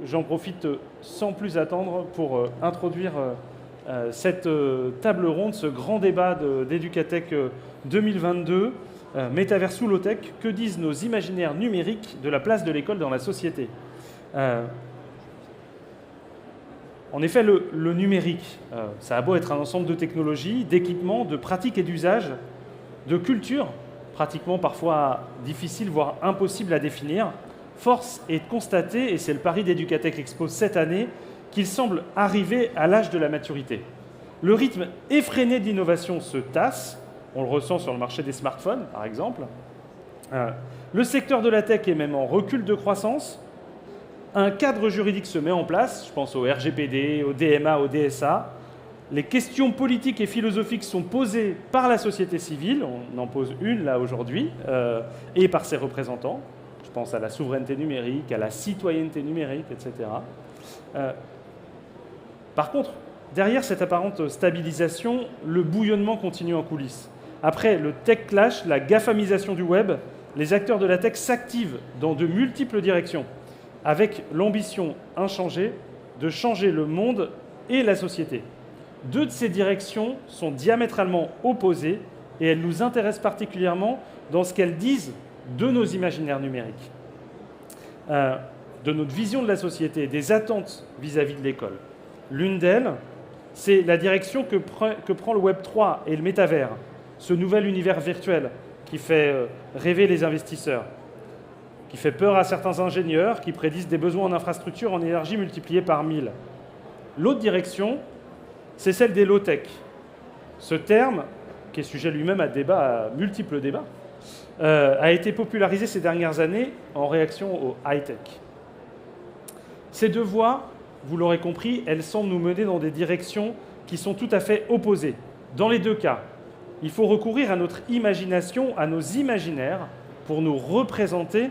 j'en profite sans plus attendre pour introduire cette table ronde, ce grand débat d'Educatech 2022, Métavers ou low-tech, que disent nos imaginaires numériques de la place de l'école dans la société? En effet, le numérique, ça a beau être un ensemble de technologies, d'équipements, de pratiques et d'usages, de cultures, pratiquement parfois difficiles, voire impossibles à définir. Force est de constater, et c'est le pari d'Educatech Expo cette année, qu'il semble arriver à l'âge de la maturité. Le rythme effréné de l'innovation se tasse, on le ressent sur le marché des smartphones, par exemple. Le secteur de la tech est même en recul de croissance. Un cadre juridique se met en place, je pense au RGPD, au DMA, au DSA. Les questions politiques et philosophiques sont posées par la société civile, on en pose une là aujourd'hui, et par ses représentants. Je pense à la souveraineté numérique, à la citoyenneté numérique, etc. Par contre, derrière cette apparente stabilisation, le bouillonnement continue en coulisses. Après le tech clash, la GAFAmisation du web, les acteurs de la tech s'activent dans de multiples directions, avec l'ambition inchangée de changer le monde et la société. Deux de ces directions sont diamétralement opposées et elles nous intéressent particulièrement dans ce qu'elles disent de nos imaginaires numériques, de notre vision de la société, des attentes vis-à-vis de l'école. L'une d'elles, c'est la direction que prend le Web 3 et le métavers, ce nouvel univers virtuel qui fait rêver les investisseurs, qui fait peur à certains ingénieurs, qui prédisent des besoins en infrastructure en énergie multipliés par 1000. L'autre direction, c'est celle des low-tech. Ce terme, qui est sujet lui-même à multiples débats, a été popularisé ces dernières années en réaction au high-tech. Ces deux voies, vous l'aurez compris, elles semblent nous mener dans des directions qui sont tout à fait opposées. Dans les deux cas, il faut recourir à notre imagination, à nos imaginaires, pour nous représenter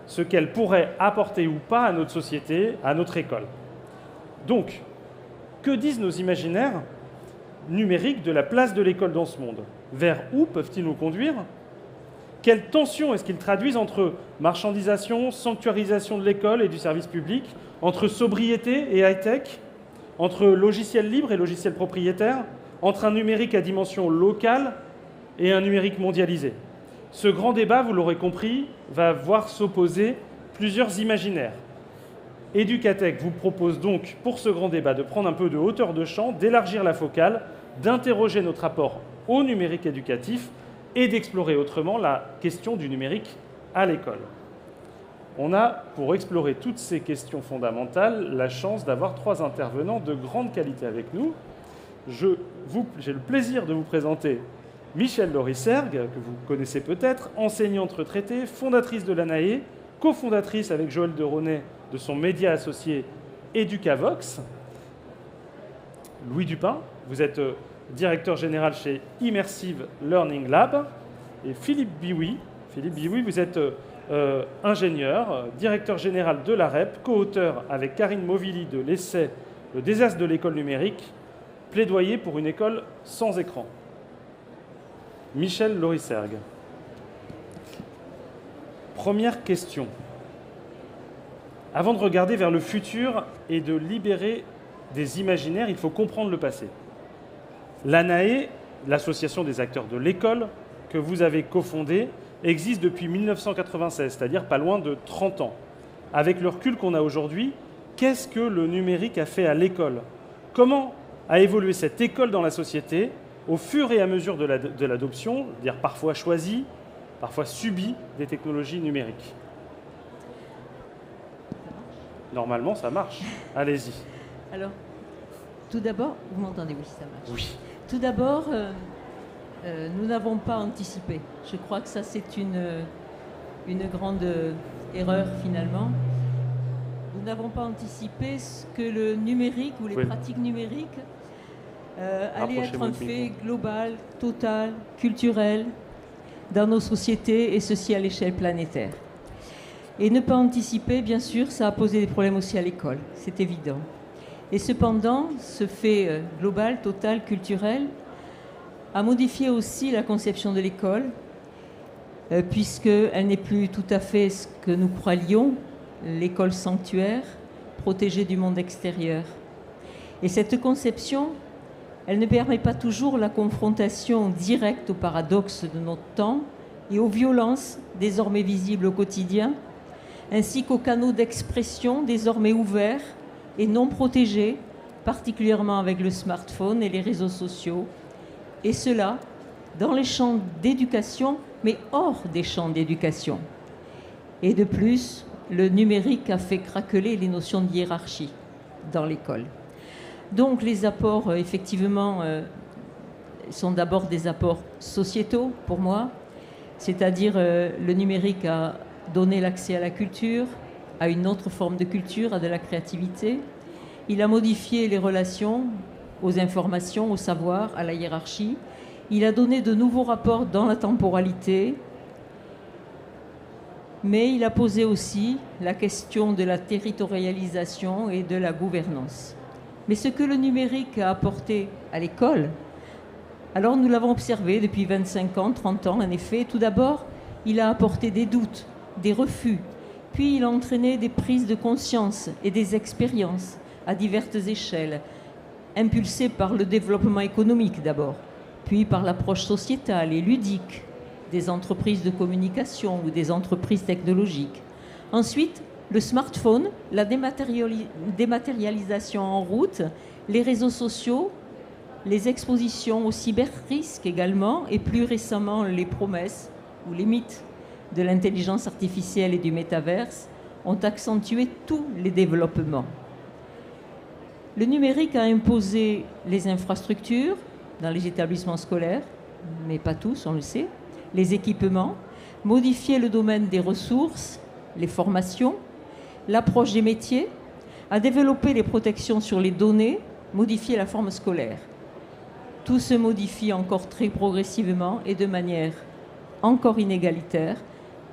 ce qu'elles pourraient apporter ou pas à notre société, à notre école. Donc, que disent nos imaginaires numériques de la place de l'école dans ce monde? Vers où peuvent-ils nous conduire? Quelle tension est-ce qu'ils traduisent entre marchandisation, sanctuarisation de l'école et du service public, entre sobriété et high-tech, entre logiciels libres et logiciels propriétaires, entre un numérique à dimension locale et un numérique mondialisé? Ce grand débat, vous l'aurez compris, va voir s'opposer plusieurs imaginaires. Educatech vous propose donc, pour ce grand débat, de prendre un peu de hauteur de champ, d'élargir la focale, d'interroger notre rapport au numérique éducatif et d'explorer autrement la question du numérique à l'école. On a, pour explorer toutes ces questions fondamentales, la chance d'avoir trois intervenants de grande qualité avec nous. J'ai le plaisir de vous présenter Michèle Lorisergue, que vous connaissez peut-être, enseignante retraitée, fondatrice de l'ANAE, cofondatrice avec Joël Deronay de son média associé Educavox. Louis Dupin, vous êtes directeur général chez Immersive Learning Lab. Et Philippe Biouy, vous êtes ingénieur, directeur général de l'AREP, co-auteur avec Karine Movili de l'essai « Le désastre de l'école numérique », plaidoyer pour une école sans écran. Michèle Lorisergue. Première question. Avant de regarder vers le futur et de libérer des imaginaires, il faut comprendre le passé. L'ANAE, l'association des acteurs de l'école, que vous avez cofondée, existe depuis 1996, c'est-à-dire pas loin de 30 ans. Avec le recul qu'on a aujourd'hui, qu'est-ce que le numérique a fait à l'école? Comment a évolué cette école dans la société au fur et à mesure de l'adoption, c'est-à-dire parfois choisie, parfois subie, des technologies numériques? Normalement, ça marche. Allez-y. Alors, tout d'abord, vous m'entendez? Oui, ça marche. Oui. Tout d'abord, nous n'avons pas anticipé. Je crois que ça, c'est une grande erreur, finalement. Nous n'avons pas anticipé ce que le numérique ou les pratiques numériques allait être un fait global, total, culturel dans nos sociétés, et ceci à l'échelle planétaire. Et ne pas anticiper, bien sûr, ça a posé des problèmes aussi à l'école, c'est évident. Et cependant, ce fait global, total, culturel, a modifié aussi la conception de l'école, puisqu'elle n'est plus tout à fait ce que nous croyions, l'école sanctuaire, protégé du monde extérieur. Et cette conception, elle ne permet pas toujours la confrontation directe aux paradoxes de notre temps et aux violences désormais visibles au quotidien, ainsi qu'aux canaux d'expression désormais ouverts et non protégés, particulièrement avec le smartphone et les réseaux sociaux, et cela dans les champs d'éducation, mais hors des champs d'éducation. Et de plus, le numérique a fait craqueler les notions de hiérarchie dans l'école. Donc les apports, effectivement, sont d'abord des apports sociétaux pour moi, c'est-à-dire le numérique a donné l'accès à la culture, à une autre forme de culture, à de la créativité. Il a modifié les relations aux informations, au savoir, à la hiérarchie. Il a donné de nouveaux rapports dans la temporalité, mais il a posé aussi la question de la territorialisation et de la gouvernance. Mais ce que le numérique a apporté à l'école, alors nous l'avons observé depuis 25 ans, 30 ans, en effet. Tout d'abord, il a apporté des doutes, des refus, puis il a entraîné des prises de conscience et des expériences à diverses échelles, impulsées par le développement économique d'abord, puis par l'approche sociétale et ludique des entreprises de communication ou des entreprises technologiques. Ensuite, le smartphone, la dématérialisation en route, les réseaux sociaux, les expositions aux cyber-risques également, et plus récemment les promesses ou les mythes de l'intelligence artificielle et du métaverse ont accentué tous les développements. Le numérique a imposé les infrastructures dans les établissements scolaires, mais pas tous, on le sait, les équipements, modifié le domaine des ressources, les formations, l'approche des métiers, a développé les protections sur les données, modifié la forme scolaire. Tout se modifie encore très progressivement et de manière encore inégalitaire,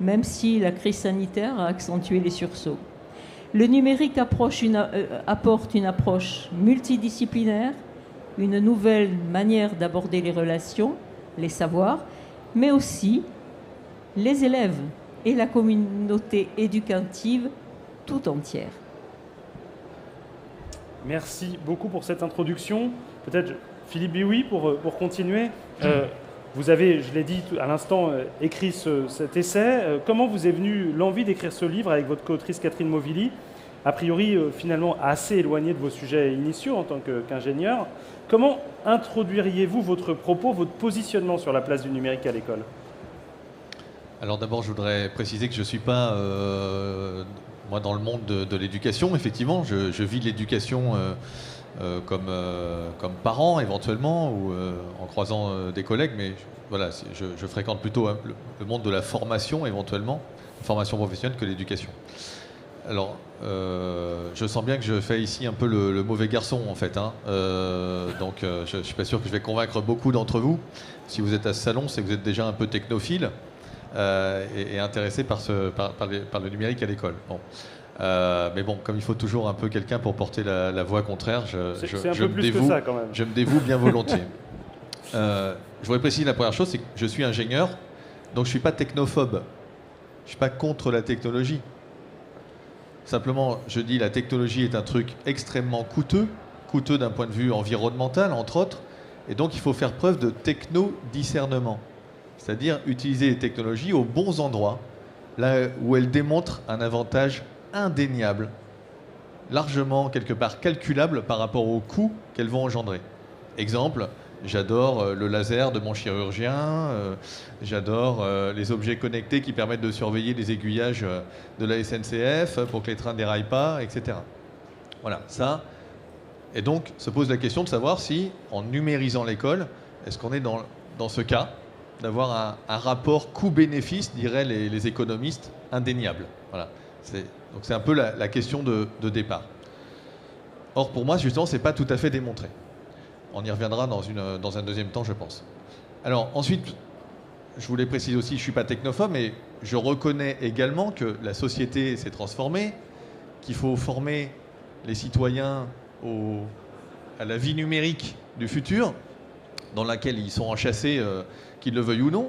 même si la crise sanitaire a accentué les sursauts. Le numérique apporte une approche multidisciplinaire, une nouvelle manière d'aborder les relations, les savoirs, mais aussi les élèves et la communauté éducative tout entière. Merci beaucoup pour cette introduction. Peut-être Philippe Biouy pour continuer. Vous avez, je l'ai dit à l'instant, écrit cet essai. Comment vous est venue l'envie d'écrire ce livre avec votre co-autrice Catherine Movilly, a priori finalement assez éloigné de vos sujets initiaux en tant qu'ingénieur? Comment introduiriez-vous votre propos, votre positionnement sur la place du numérique à l'école? Alors d'abord, je voudrais préciser que je ne suis pas, moi, dans le monde de l'éducation. Effectivement, je vis l'éducation comme parent, éventuellement, ou en croisant des collègues, mais voilà, je fréquente plutôt le monde de la formation, éventuellement, formation professionnelle, que l'éducation. Alors, je sens bien que je fais ici un peu le mauvais garçon, en fait. Donc, je ne suis pas sûr que je vais convaincre beaucoup d'entre vous. Si vous êtes à ce salon, c'est que vous êtes déjà un peu technophile et intéressé par le numérique à l'école. Bon. Mais bon, comme il faut toujours un peu quelqu'un pour porter la voix contraire, je me dévoue bien volontiers. Je voudrais préciser la première chose, c'est que je suis ingénieur, donc je ne suis pas technophobe. Je ne suis pas contre la technologie. Simplement, je dis la technologie est un truc extrêmement coûteux d'un point de vue environnemental, entre autres, et donc il faut faire preuve de techno-discernement, c'est-à-dire utiliser les technologies aux bons endroits, là où elles démontrent un avantage indéniable, largement quelque part calculable par rapport au coût qu'elles vont engendrer. Exemple, j'adore le laser de mon chirurgien, j'adore les objets connectés qui permettent de surveiller les aiguillages de la SNCF pour que les trains ne déraillent pas, etc. Voilà, ça. Et donc, se pose la question de savoir si, en numérisant l'école, est-ce qu'on est dans ce cas d'avoir un rapport coût-bénéfice, diraient les économistes, indéniable. Voilà. Donc c'est un peu la question de départ. Or, pour moi, justement, ce n'est pas tout à fait démontré. On y reviendra dans un deuxième temps, je pense. Alors, ensuite, je voulais préciser aussi, je ne suis pas technophobe, mais je reconnais également que la société s'est transformée, qu'il faut former les citoyens à la vie numérique du futur, dans laquelle ils sont enchâssés, qu'ils le veuillent ou non.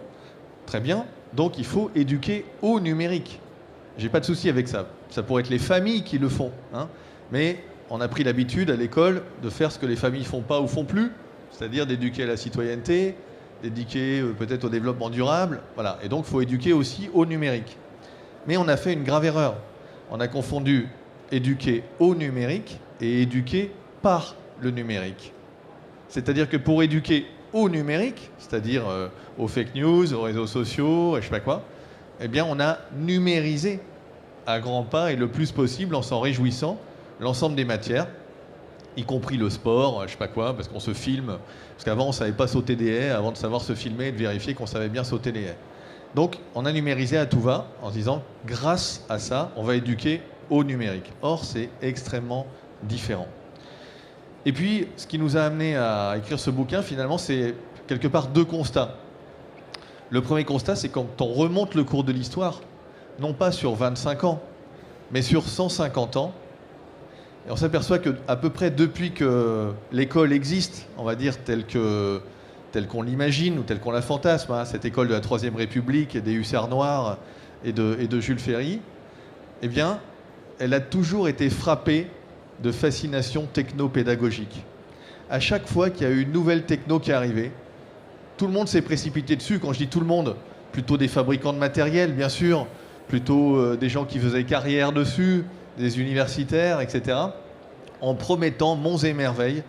Très bien. Donc, il faut éduquer au numérique. J'ai pas de souci avec ça. Ça pourrait être les familles qui le font, hein. Mais on a pris l'habitude à l'école de faire ce que les familles font pas ou font plus, c'est-à-dire d'éduquer à la citoyenneté, d'éduquer peut-être au développement durable. Voilà. Et donc, il faut éduquer aussi au numérique. Mais on a fait une grave erreur. On a confondu éduquer au numérique et éduquer par le numérique. C'est-à-dire que pour éduquer au numérique, c'est-à-dire aux fake news, aux réseaux sociaux, et je sais pas quoi, eh bien, on a numérisé à grands pas et le plus possible en s'en réjouissant l'ensemble des matières, y compris le sport, je sais pas quoi, parce qu'on se filme. Parce qu'avant, on savait pas sauter des haies, avant de savoir se filmer et de vérifier qu'on savait bien sauter les haies. Donc, on a numérisé à tout va en se disant, grâce à ça, on va éduquer au numérique. Or, c'est extrêmement différent. Et puis, ce qui nous a amené à écrire ce bouquin, finalement, c'est quelque part deux constats. Le premier constat, c'est quand on remonte le cours de l'histoire, non pas sur 25 ans, mais sur 150 ans, et on s'aperçoit qu'à peu près depuis que l'école existe, on va dire telle qu'on l'imagine ou telle qu'on la fantasme, hein, cette école de la Troisième République et des hussards noirs et de Jules Ferry, eh bien, elle a toujours été frappée de fascination techno-pédagogique. À chaque fois qu'il y a eu une nouvelle techno qui est arrivée, tout le monde s'est précipité dessus. Quand je dis tout le monde, plutôt des fabricants de matériel, bien sûr, plutôt des gens qui faisaient carrière dessus, des universitaires, etc., en promettant monts et merveilles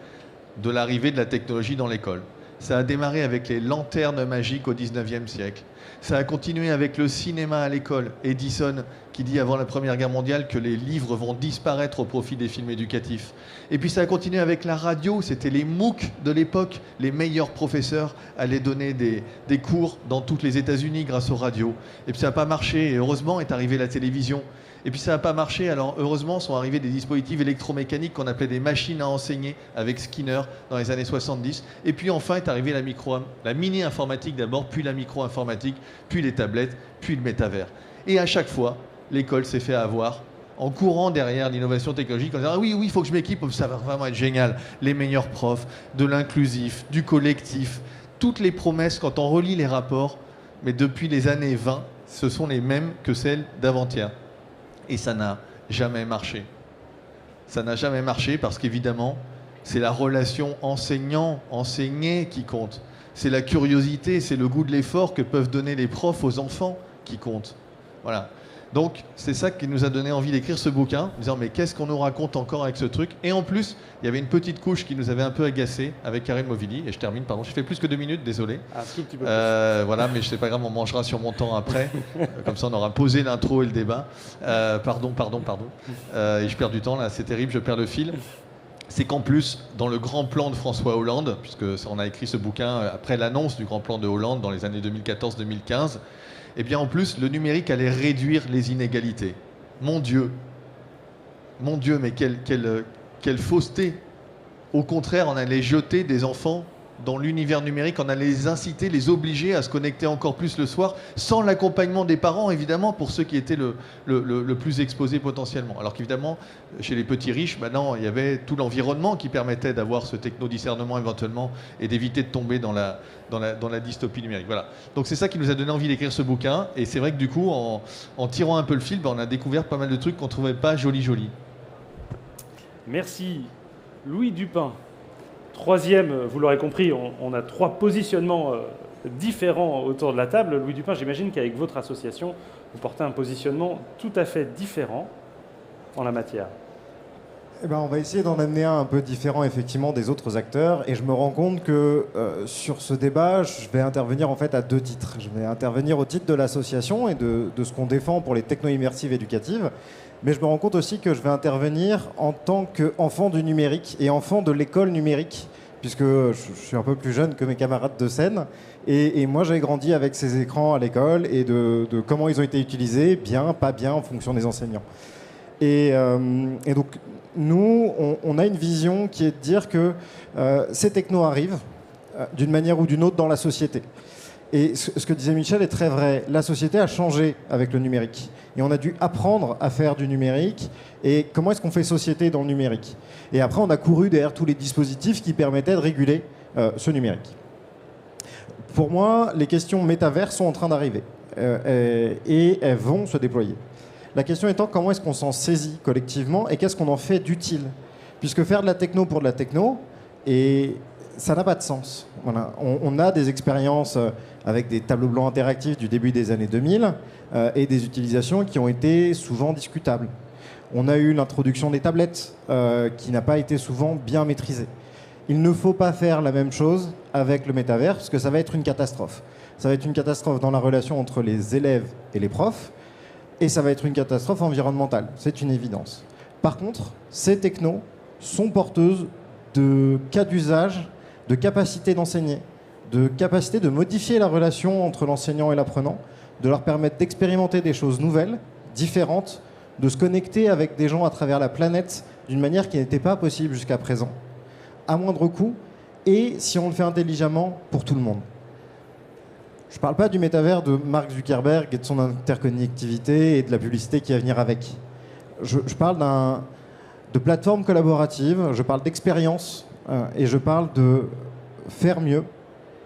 de l'arrivée de la technologie dans l'école. Ça a démarré avec les lanternes magiques au 19e siècle. Ça a continué avec le cinéma à l'école. Edison qui dit avant la Première Guerre mondiale que les livres vont disparaître au profit des films éducatifs. Et puis ça a continué avec la radio. C'était les MOOC de l'époque. Les meilleurs professeurs allaient donner des cours dans tous les États-Unis grâce aux radios. Et puis ça n'a pas marché. Et heureusement est arrivée la télévision. Et puis ça n'a pas marché, alors heureusement sont arrivés des dispositifs électromécaniques qu'on appelait des machines à enseigner avec Skinner dans les années 70. Et puis enfin est arrivée la mini-informatique d'abord, puis la micro-informatique, puis les tablettes, puis le métavers. Et à chaque fois, l'école s'est fait avoir en courant derrière l'innovation technologique, en disant ah oui, il faut que je m'équipe, ça va vraiment être génial. Les meilleurs profs, de l'inclusif, du collectif, toutes les promesses quand on relit les rapports, mais depuis les années 20, ce sont les mêmes que celles d'avant-hier. Et ça n'a jamais marché. Ça n'a jamais marché parce qu'évidemment, c'est la relation enseignant-enseigné qui compte. C'est la curiosité, c'est le goût de l'effort que peuvent donner les profs aux enfants qui compte. Voilà. Donc, c'est ça qui nous a donné envie d'écrire ce bouquin, en disant mais qu'est-ce qu'on nous raconte encore avec ce truc? Et en plus, il y avait une petite couche qui nous avait un peu agacé avec Karine Movilly. Et je termine, pardon, j'ai fait plus que 2 minutes, désolé. Un tout petit peu plus. Voilà, mais c'est pas grave, on mangera sur mon temps après. Comme ça, on aura posé l'intro et le débat. Pardon. Et je perds du temps là, c'est terrible, je perds le fil. C'est qu'en plus, dans le grand plan de François Hollande, puisque on a écrit ce bouquin après l'annonce du grand plan de Hollande dans les années 2014-2015, eh bien en plus, le numérique allait réduire les inégalités. Mon Dieu, mais quelle fausseté. Au contraire, on allait jeter des enfants dans l'univers numérique, on allait les inciter, les obliger à se connecter encore plus le soir, sans l'accompagnement des parents, évidemment, pour ceux qui étaient le plus exposés potentiellement. Alors qu'évidemment, chez les petits riches, maintenant, il y avait tout l'environnement qui permettait d'avoir ce techno-discernement éventuellement et d'éviter de tomber dans la dystopie numérique. Voilà. Donc c'est ça qui nous a donné envie d'écrire ce bouquin. Et c'est vrai que du coup, en tirant un peu le fil, on a découvert pas mal de trucs qu'on ne trouvait pas jolis. Merci. Louis Dupin. Troisième, vous l'aurez compris, on a 3 positionnements différents autour de la table. Louis Dupin, j'imagine qu'avec votre association, vous portez un positionnement tout à fait différent en la matière. Eh ben, on va essayer d'en amener un peu différent effectivement des autres acteurs. Et je me rends compte que sur ce débat, je vais intervenir en fait à 2 titres. Je vais intervenir au titre de l'association et de ce qu'on défend pour les techno-immersives éducatives. Mais je me rends compte aussi que je vais intervenir en tant qu'enfant du numérique et enfant de l'école numérique, puisque je suis un peu plus jeune que mes camarades de scène. Et moi, j'ai grandi avec ces écrans à l'école et de comment ils ont été utilisés, bien, pas bien, en fonction des enseignants. Et donc, nous, on a une vision qui est de dire que ces technos arrivent d'une manière ou d'une autre dans la société. Et ce que disait Michel est très vrai. La société a changé avec le numérique. Et on a dû apprendre à faire du numérique. Et comment est-ce qu'on fait société dans le numérique? Et après, on a couru derrière tous les dispositifs qui permettaient de réguler ce numérique. Pour moi, les questions métavers sont en train d'arriver. Et elles vont se déployer. La question étant comment est-ce qu'on s'en saisit collectivement et qu'est-ce qu'on en fait d'utile. Puisque faire de la techno pour de la techno, et ça n'a pas de sens. Voilà. On a des expériences avec des tableaux blancs interactifs du début des années 2000 et des utilisations qui ont été souvent discutables. On a eu l'introduction des tablettes qui n'a pas été souvent bien maîtrisée. Il ne faut pas faire la même chose avec le métavers parce que ça va être une catastrophe. Ça va être une catastrophe dans la relation entre les élèves et les profs et ça va être une catastrophe environnementale. C'est une évidence. Par contre, ces technos sont porteuses de cas d'usage, de capacité d'enseigner, de capacité de modifier la relation entre l'enseignant et l'apprenant, de leur permettre d'expérimenter des choses nouvelles, différentes, de se connecter avec des gens à travers la planète d'une manière qui n'était pas possible jusqu'à présent, à moindre coût, et si on le fait intelligemment, pour tout le monde. Je ne parle pas du métavers de Mark Zuckerberg et de son interconnectivité et de la publicité qui va venir avec. Je parle de plateformes collaboratives, je parle d'expérience et je parle de faire mieux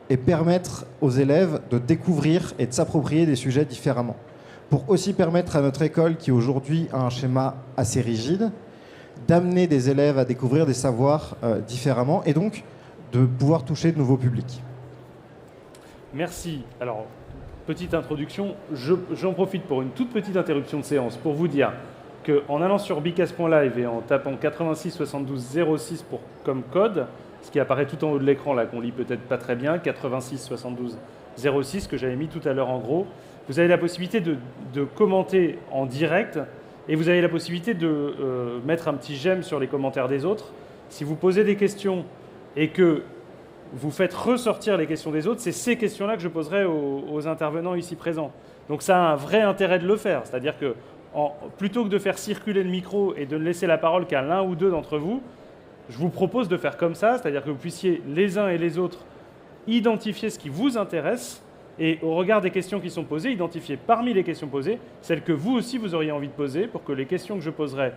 et permettre aux élèves de découvrir et de s'approprier des sujets différemment. Pour aussi permettre à notre école, qui aujourd'hui a un schéma assez rigide, d'amener des élèves à découvrir des savoirs différemment et donc de pouvoir toucher de nouveaux publics. Merci. Alors, petite introduction. J'en profite pour une toute petite interruption de séance pour vous dire qu'en allant sur bicas.live et en tapant 86 72 06 comme code, ce qui apparaît tout en haut de l'écran là, qu'on lit peut-être pas très bien, 86 72 06 que j'avais mis tout à l'heure en gros, vous avez la possibilité de commenter en direct et vous avez la possibilité de mettre un petit j'aime sur les commentaires des autres. Si vous posez des questions et que vous faites ressortir les questions des autres, c'est ces questions-là que je poserai aux intervenants ici présents. Donc ça a un vrai intérêt de le faire, c'est-à-dire que plutôt que de faire circuler le micro et de ne laisser la parole qu'à l'un ou deux d'entre vous, je vous propose de faire comme ça, c'est-à-dire que vous puissiez les uns et les autres identifier ce qui vous intéresse et au regard des questions qui sont posées, identifier parmi les questions posées celles que vous aussi vous auriez envie de poser pour que les questions que je poserai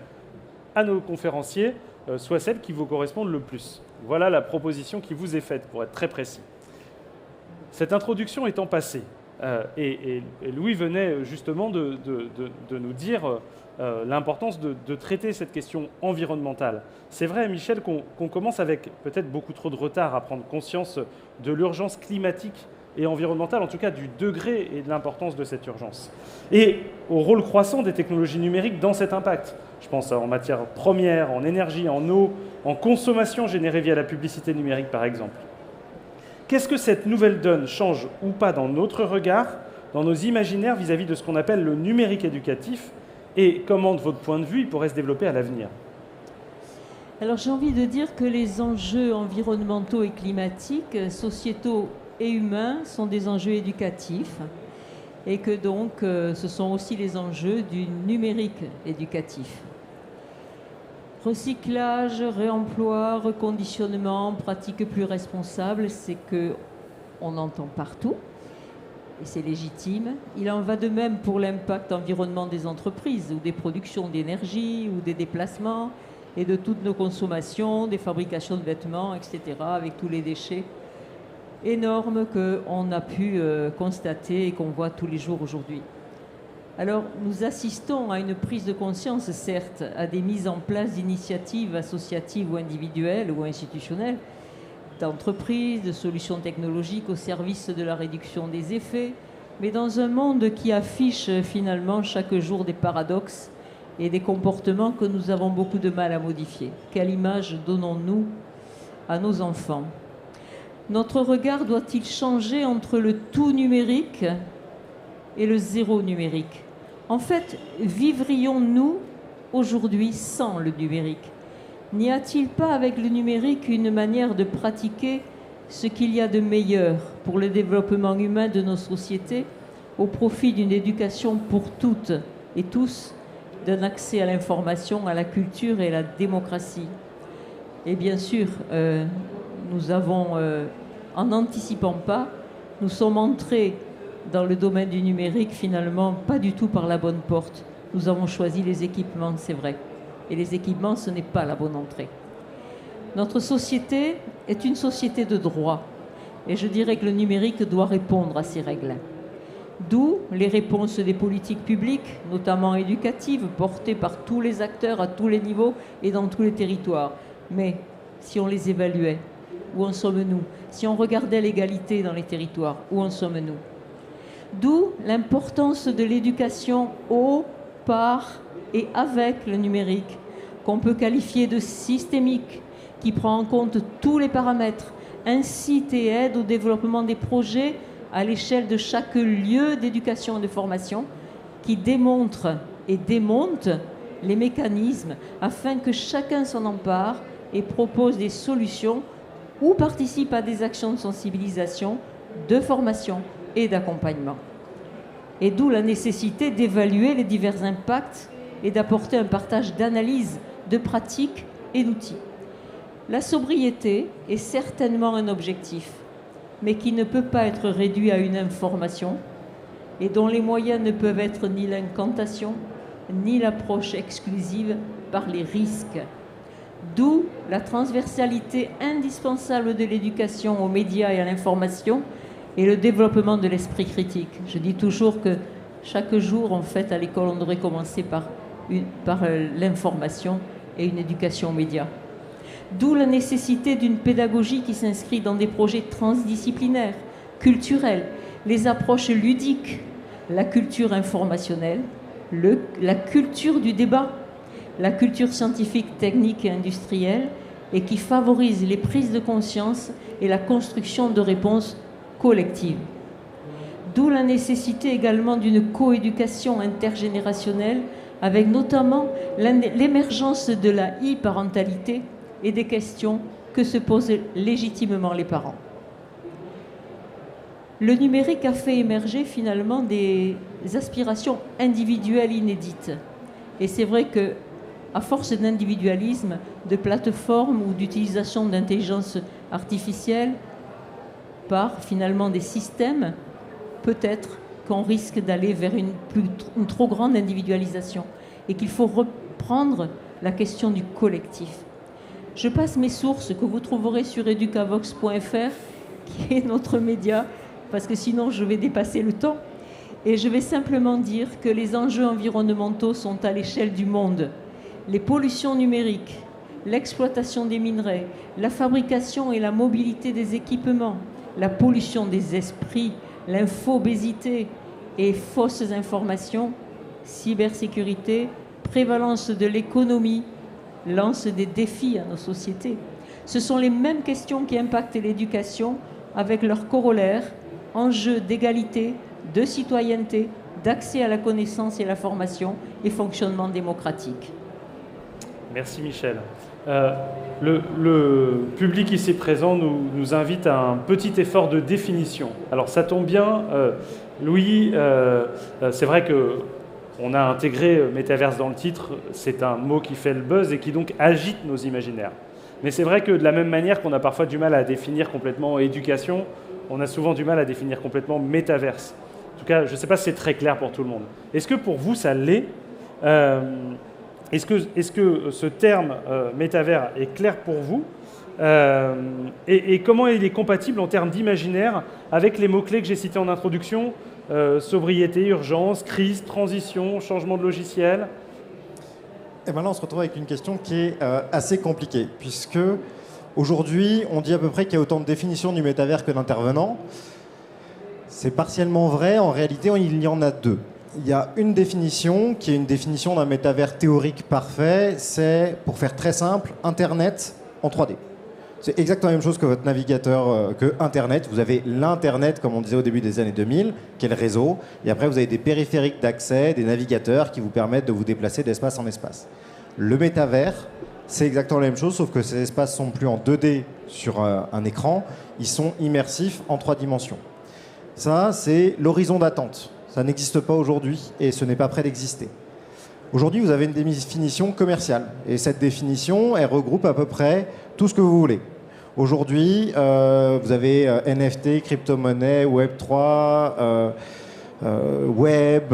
à nos conférenciers soient celles qui vous correspondent le plus. Voilà la proposition qui vous est faite, pour être très précis. Cette introduction étant passée, et Louis venait justement de nous dire l'importance de traiter cette question environnementale. C'est vrai, Michel, qu'on commence avec peut-être beaucoup trop de retard à prendre conscience de l'urgence climatique et environnementale, en tout cas du degré et de l'importance de cette urgence. Et au rôle croissant des technologies numériques dans cet impact. Je pense en matière première, en énergie, en eau, en consommation générée via la publicité numérique, par exemple. Qu'est-ce que cette nouvelle donne change ou pas dans notre regard, dans nos imaginaires vis-à-vis de ce qu'on appelle le numérique éducatif et comment, de votre point de vue, il pourrait se développer à l'avenir? Alors j'ai envie de dire que les enjeux environnementaux et climatiques, sociétaux et humains sont des enjeux éducatifs et que donc ce sont aussi les enjeux du numérique éducatif. Recyclage, réemploi, reconditionnement, pratiques plus responsables, c'est qu'on entend partout et c'est légitime. Il en va de même pour l'impact environnement des entreprises ou des productions d'énergie ou des déplacements et de toutes nos consommations, des fabrications de vêtements, etc., avec tous les déchets énormes qu'on a pu constater et qu'on voit tous les jours aujourd'hui. Alors, nous assistons à une prise de conscience, certes, à des mises en place d'initiatives associatives ou individuelles ou institutionnelles, d'entreprises, de solutions technologiques au service de la réduction des effets, mais dans un monde qui affiche finalement chaque jour des paradoxes et des comportements que nous avons beaucoup de mal à modifier. Quelle image donnons-nous à nos enfants ? Notre regard doit-il changer entre le tout numérique et le zéro numérique? En fait, vivrions-nous aujourd'hui sans le numérique? N'y a-t-il pas avec le numérique une manière de pratiquer ce qu'il y a de meilleur pour le développement humain de nos sociétés au profit d'une éducation pour toutes et tous, d'un accès à l'information, à la culture et à la démocratie? Et bien sûr, nous avons, en n'anticipant pas, nous sommes entrés dans le domaine du numérique, finalement, pas du tout par la bonne porte. Nous avons choisi les équipements, c'est vrai. Et les équipements, ce n'est pas la bonne entrée. Notre société est une société de droit. Et je dirais que le numérique doit répondre à ces règles. D'où les réponses des politiques publiques, notamment éducatives, portées par tous les acteurs à tous les niveaux et dans tous les territoires. Mais si on les évaluait, où en sommes-nous? Si on regardait l'égalité dans les territoires, où en sommes-nous? D'où l'importance de l'éducation au, par et avec le numérique, qu'on peut qualifier de systémique, qui prend en compte tous les paramètres, incite et aide au développement des projets à l'échelle de chaque lieu d'éducation et de formation, qui démontre et démonte les mécanismes afin que chacun s'en empare et propose des solutions ou participe à des actions de sensibilisation, de formation et d'accompagnement. Et d'où la nécessité d'évaluer les divers impacts et d'apporter un partage d'analyses, de pratiques et d'outils. La sobriété est certainement un objectif, mais qui ne peut pas être réduit à une information et dont les moyens ne peuvent être ni l'incantation, ni l'approche exclusive par les risques. D'où la transversalité indispensable de l'éducation aux médias et à l'information et le développement de l'esprit critique. Je dis toujours que chaque jour, en fait, à l'école, on devrait commencer par l'information et une éducation aux médias. D'où la nécessité d'une pédagogie qui s'inscrit dans des projets transdisciplinaires, culturels, les approches ludiques, la culture informationnelle, la culture du débat, la culture scientifique, technique et industrielle, et qui favorise les prises de conscience et la construction de réponses collectives. D'où la nécessité également d'une coéducation intergénérationnelle, avec notamment l'émergence de la e-parentalité et des questions que se posent légitimement les parents. Le numérique a fait émerger finalement des aspirations individuelles inédites. Et c'est vrai que, à force d'individualisme, de plateformes ou d'utilisation d'intelligence artificielle par finalement des systèmes, peut-être qu'on risque d'aller vers une trop grande individualisation et qu'il faut reprendre la question du collectif. Je passe mes sources que vous trouverez sur educavox.fr, qui est notre média, parce que sinon je vais dépasser le temps. Et je vais simplement dire que les enjeux environnementaux sont à l'échelle du monde. Les pollutions numériques, l'exploitation des minerais, la fabrication et la mobilité des équipements, la pollution des esprits, l'infobésité et fausses informations, cybersécurité, prévalence de l'économie, lancent des défis à nos sociétés. Ce sont les mêmes questions qui impactent l'éducation avec leurs corollaires, enjeux d'égalité, de citoyenneté, d'accès à la connaissance et la formation et fonctionnement démocratique. Merci Michel. Le public ici présent nous invite à un petit effort de définition. Alors ça tombe bien, Louis, c'est vrai qu'on a intégré métaverse dans le titre, c'est un mot qui fait le buzz et qui donc agite nos imaginaires. Mais c'est vrai que de la même manière qu'on a parfois du mal à définir complètement éducation, on a souvent du mal à définir complètement métaverse. En tout cas, je ne sais pas si c'est très clair pour tout le monde. Est-ce que pour vous, ça l'est ? Est-ce que ce terme métavers est clair pour vous et comment il est compatible en termes d'imaginaire avec les mots-clés que j'ai cités en introduction, sobriété, urgence, crise, transition, changement de logiciel? Et maintenant, on se retrouve avec une question qui est assez compliquée, puisque aujourd'hui, on dit à peu près qu'il y a autant de définitions du métavers que d'intervenants. C'est partiellement vrai. En réalité, il y en a deux. Il y a une définition qui est une définition d'un métavers théorique parfait. C'est, pour faire très simple, Internet en 3D. C'est exactement la même chose que votre navigateur, que Internet. Vous avez l'Internet, comme on disait au début des années 2000, qui est le réseau. Et après, vous avez des périphériques d'accès, des navigateurs qui vous permettent de vous déplacer d'espace en espace. Le métavers, c'est exactement la même chose, sauf que ces espaces sont plus en 2D sur un écran. Ils sont immersifs en 3 dimensions. Ça, c'est l'horizon d'attente. Ça n'existe pas aujourd'hui et ce n'est pas prêt d'exister. Aujourd'hui, vous avez une définition commerciale. Et cette définition, elle regroupe à peu près tout ce que vous voulez. Aujourd'hui, vous avez NFT, crypto-monnaie, Web3, web,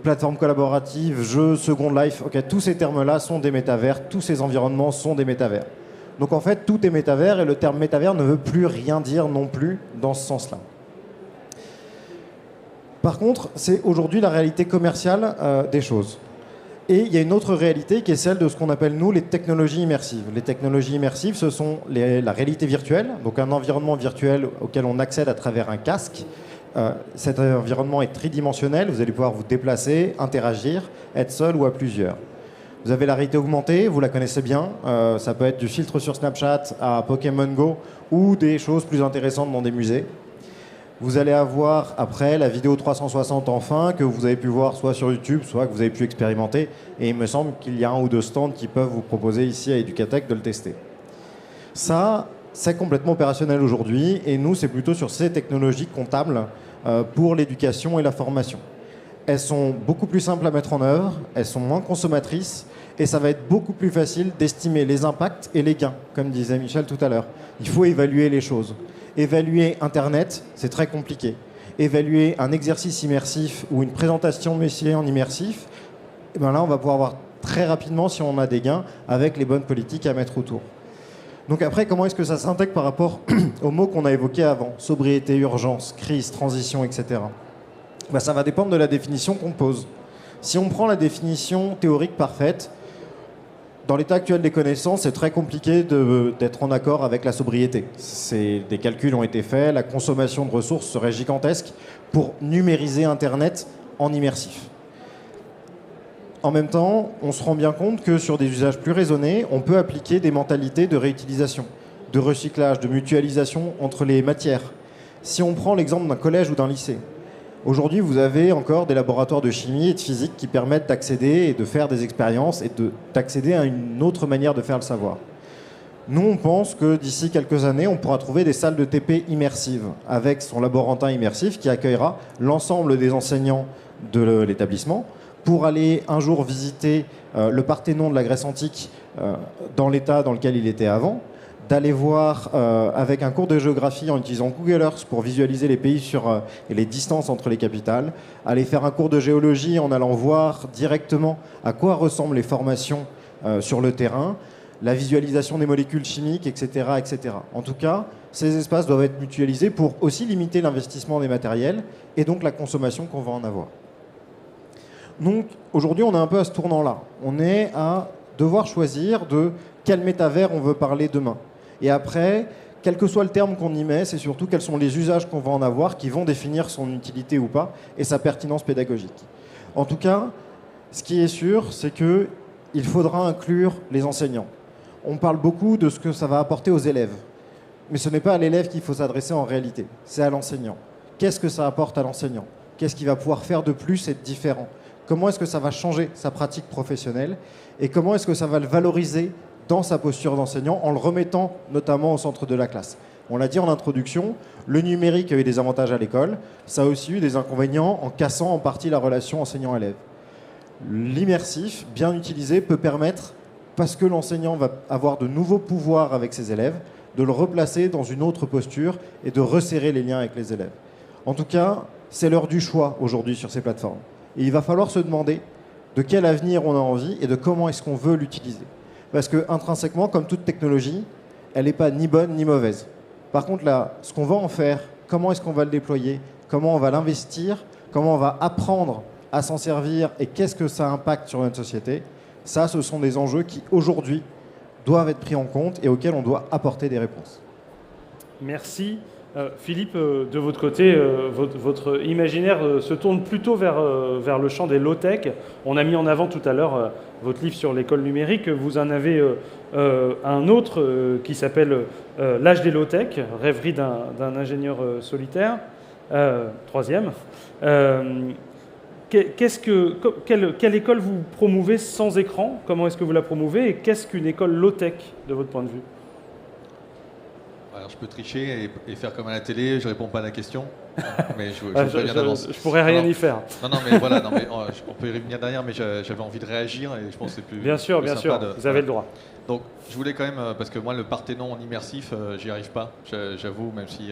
plateforme collaborative, jeux, Second Life. Okay, tous ces termes-là sont des métavers, tous ces environnements sont des métavers. Donc en fait, tout est métavers et le terme métavers ne veut plus rien dire non plus dans ce sens-là. Par contre, c'est aujourd'hui la réalité commerciale des choses. Et il y a une autre réalité qui est celle de ce qu'on appelle, nous, les technologies immersives. Les technologies immersives, ce sont la réalité virtuelle, donc un environnement virtuel auquel on accède à travers un casque. Cet environnement est tridimensionnel, vous allez pouvoir vous déplacer, interagir, être seul ou à plusieurs. Vous avez la réalité augmentée, vous la connaissez bien, ça peut être du filtre sur Snapchat à Pokémon Go ou des choses plus intéressantes dans des musées. Vous allez avoir après la vidéo 360 enfin, que vous avez pu voir soit sur YouTube, soit que vous avez pu expérimenter. Et il me semble qu'il y a 1 ou 2 stands qui peuvent vous proposer ici à Educatech de le tester. Ça, c'est complètement opérationnel aujourd'hui. Et nous, c'est plutôt sur ces technologies comptables pour l'éducation et la formation. Elles sont beaucoup plus simples à mettre en œuvre, elles sont moins consommatrices. Et ça va être beaucoup plus facile d'estimer les impacts et les gains, comme disait Michel tout à l'heure. Il faut évaluer les choses. Évaluer Internet, c'est très compliqué. Évaluer un exercice immersif ou une présentation de métier en immersif, eh ben là, on va pouvoir voir très rapidement si on a des gains avec les bonnes politiques à mettre autour. Donc après, comment est-ce que ça s'intègre par rapport aux mots qu'on a évoqués avant? Sobriété, urgence, crise, transition, etc. Ben, ça va dépendre de la définition qu'on pose. Si on prend la définition théorique parfaite, dans l'état actuel des connaissances, c'est très compliqué d'être en accord avec la sobriété. Des calculs ont été faits, la consommation de ressources serait gigantesque pour numériser Internet en immersif. En même temps, on se rend bien compte que sur des usages plus raisonnés, on peut appliquer des mentalités de réutilisation, de recyclage, de mutualisation entre les matières. Si on prend l'exemple d'un collège ou d'un lycée, aujourd'hui, vous avez encore des laboratoires de chimie et de physique qui permettent d'accéder et de faire des expériences et d'accéder à une autre manière de faire le savoir. Nous, on pense que d'ici quelques années, on pourra trouver des salles de TP immersives avec son laborantin immersif qui accueillera l'ensemble des enseignants de l'établissement pour aller un jour visiter le Parthénon de la Grèce antique dans l'état dans lequel il était avant, d'aller voir avec un cours de géographie en utilisant Google Earth pour visualiser les pays et les distances entre les capitales, aller faire un cours de géologie en allant voir directement à quoi ressemblent les formations sur le terrain, la visualisation des molécules chimiques, etc., etc. En tout cas, ces espaces doivent être mutualisés pour aussi limiter l'investissement des matériels et donc la consommation qu'on va en avoir. Donc aujourd'hui, on est un peu à ce tournant-là. On est à devoir choisir de quel métavers on veut parler demain. Et après, quel que soit le terme qu'on y met, c'est surtout quels sont les usages qu'on va en avoir qui vont définir son utilité ou pas et sa pertinence pédagogique. En tout cas, ce qui est sûr, c'est qu'il faudra inclure les enseignants. On parle beaucoup de ce que ça va apporter aux élèves. Mais ce n'est pas à l'élève qu'il faut s'adresser en réalité, c'est à l'enseignant. Qu'est-ce que ça apporte à l'enseignant? Qu'est-ce qu'il va pouvoir faire de plus et de différent? Comment est-ce que ça va changer sa pratique professionnelle? Et comment est-ce que ça va le valoriser dans sa posture d'enseignant en le remettant notamment au centre de la classe? On l'a dit en introduction, le numérique a eu des avantages à l'école, ça a aussi eu des inconvénients en cassant en partie la relation enseignant-élève. L'immersif, bien utilisé, peut permettre, parce que l'enseignant va avoir de nouveaux pouvoirs avec ses élèves, de le replacer dans une autre posture et de resserrer les liens avec les élèves. En tout cas, c'est l'heure du choix aujourd'hui sur ces plateformes. Et il va falloir se demander de quel avenir on a envie et de comment est-ce qu'on veut l'utiliser. Parce que intrinsèquement, comme toute technologie, elle n'est pas ni bonne ni mauvaise. Par contre, là, ce qu'on va en faire, comment est-ce qu'on va le déployer, comment on va l'investir, comment on va apprendre à s'en servir et qu'est-ce que ça impacte sur notre société, ça, ce sont des enjeux qui, aujourd'hui, doivent être pris en compte et auxquels on doit apporter des réponses. Merci. Philippe, de votre côté, votre imaginaire se tourne plutôt vers le champ des low-tech. On a mis en avant tout à l'heure votre livre sur l'école numérique. Vous en avez un autre qui s'appelle L'âge des low-tech, rêverie d'un ingénieur solitaire, troisième. Quelle école vous promouvez sans écran? Comment est-ce que vous la promouvez? Et qu'est-ce qu'une école low-tech, de votre point de vue? Alors, je peux tricher et faire comme à la télé, je réponds pas à la question, mais je préviens d'avance. Je pourrais rien y faire. Non, mais voilà, on peut y revenir derrière, mais j'avais envie de réagir et je pense que c'est plus. Bien sûr, vous avez le droit. Donc, je voulais quand même, parce que moi, le Parthénon en immersif, j'y arrive pas, j'avoue, même si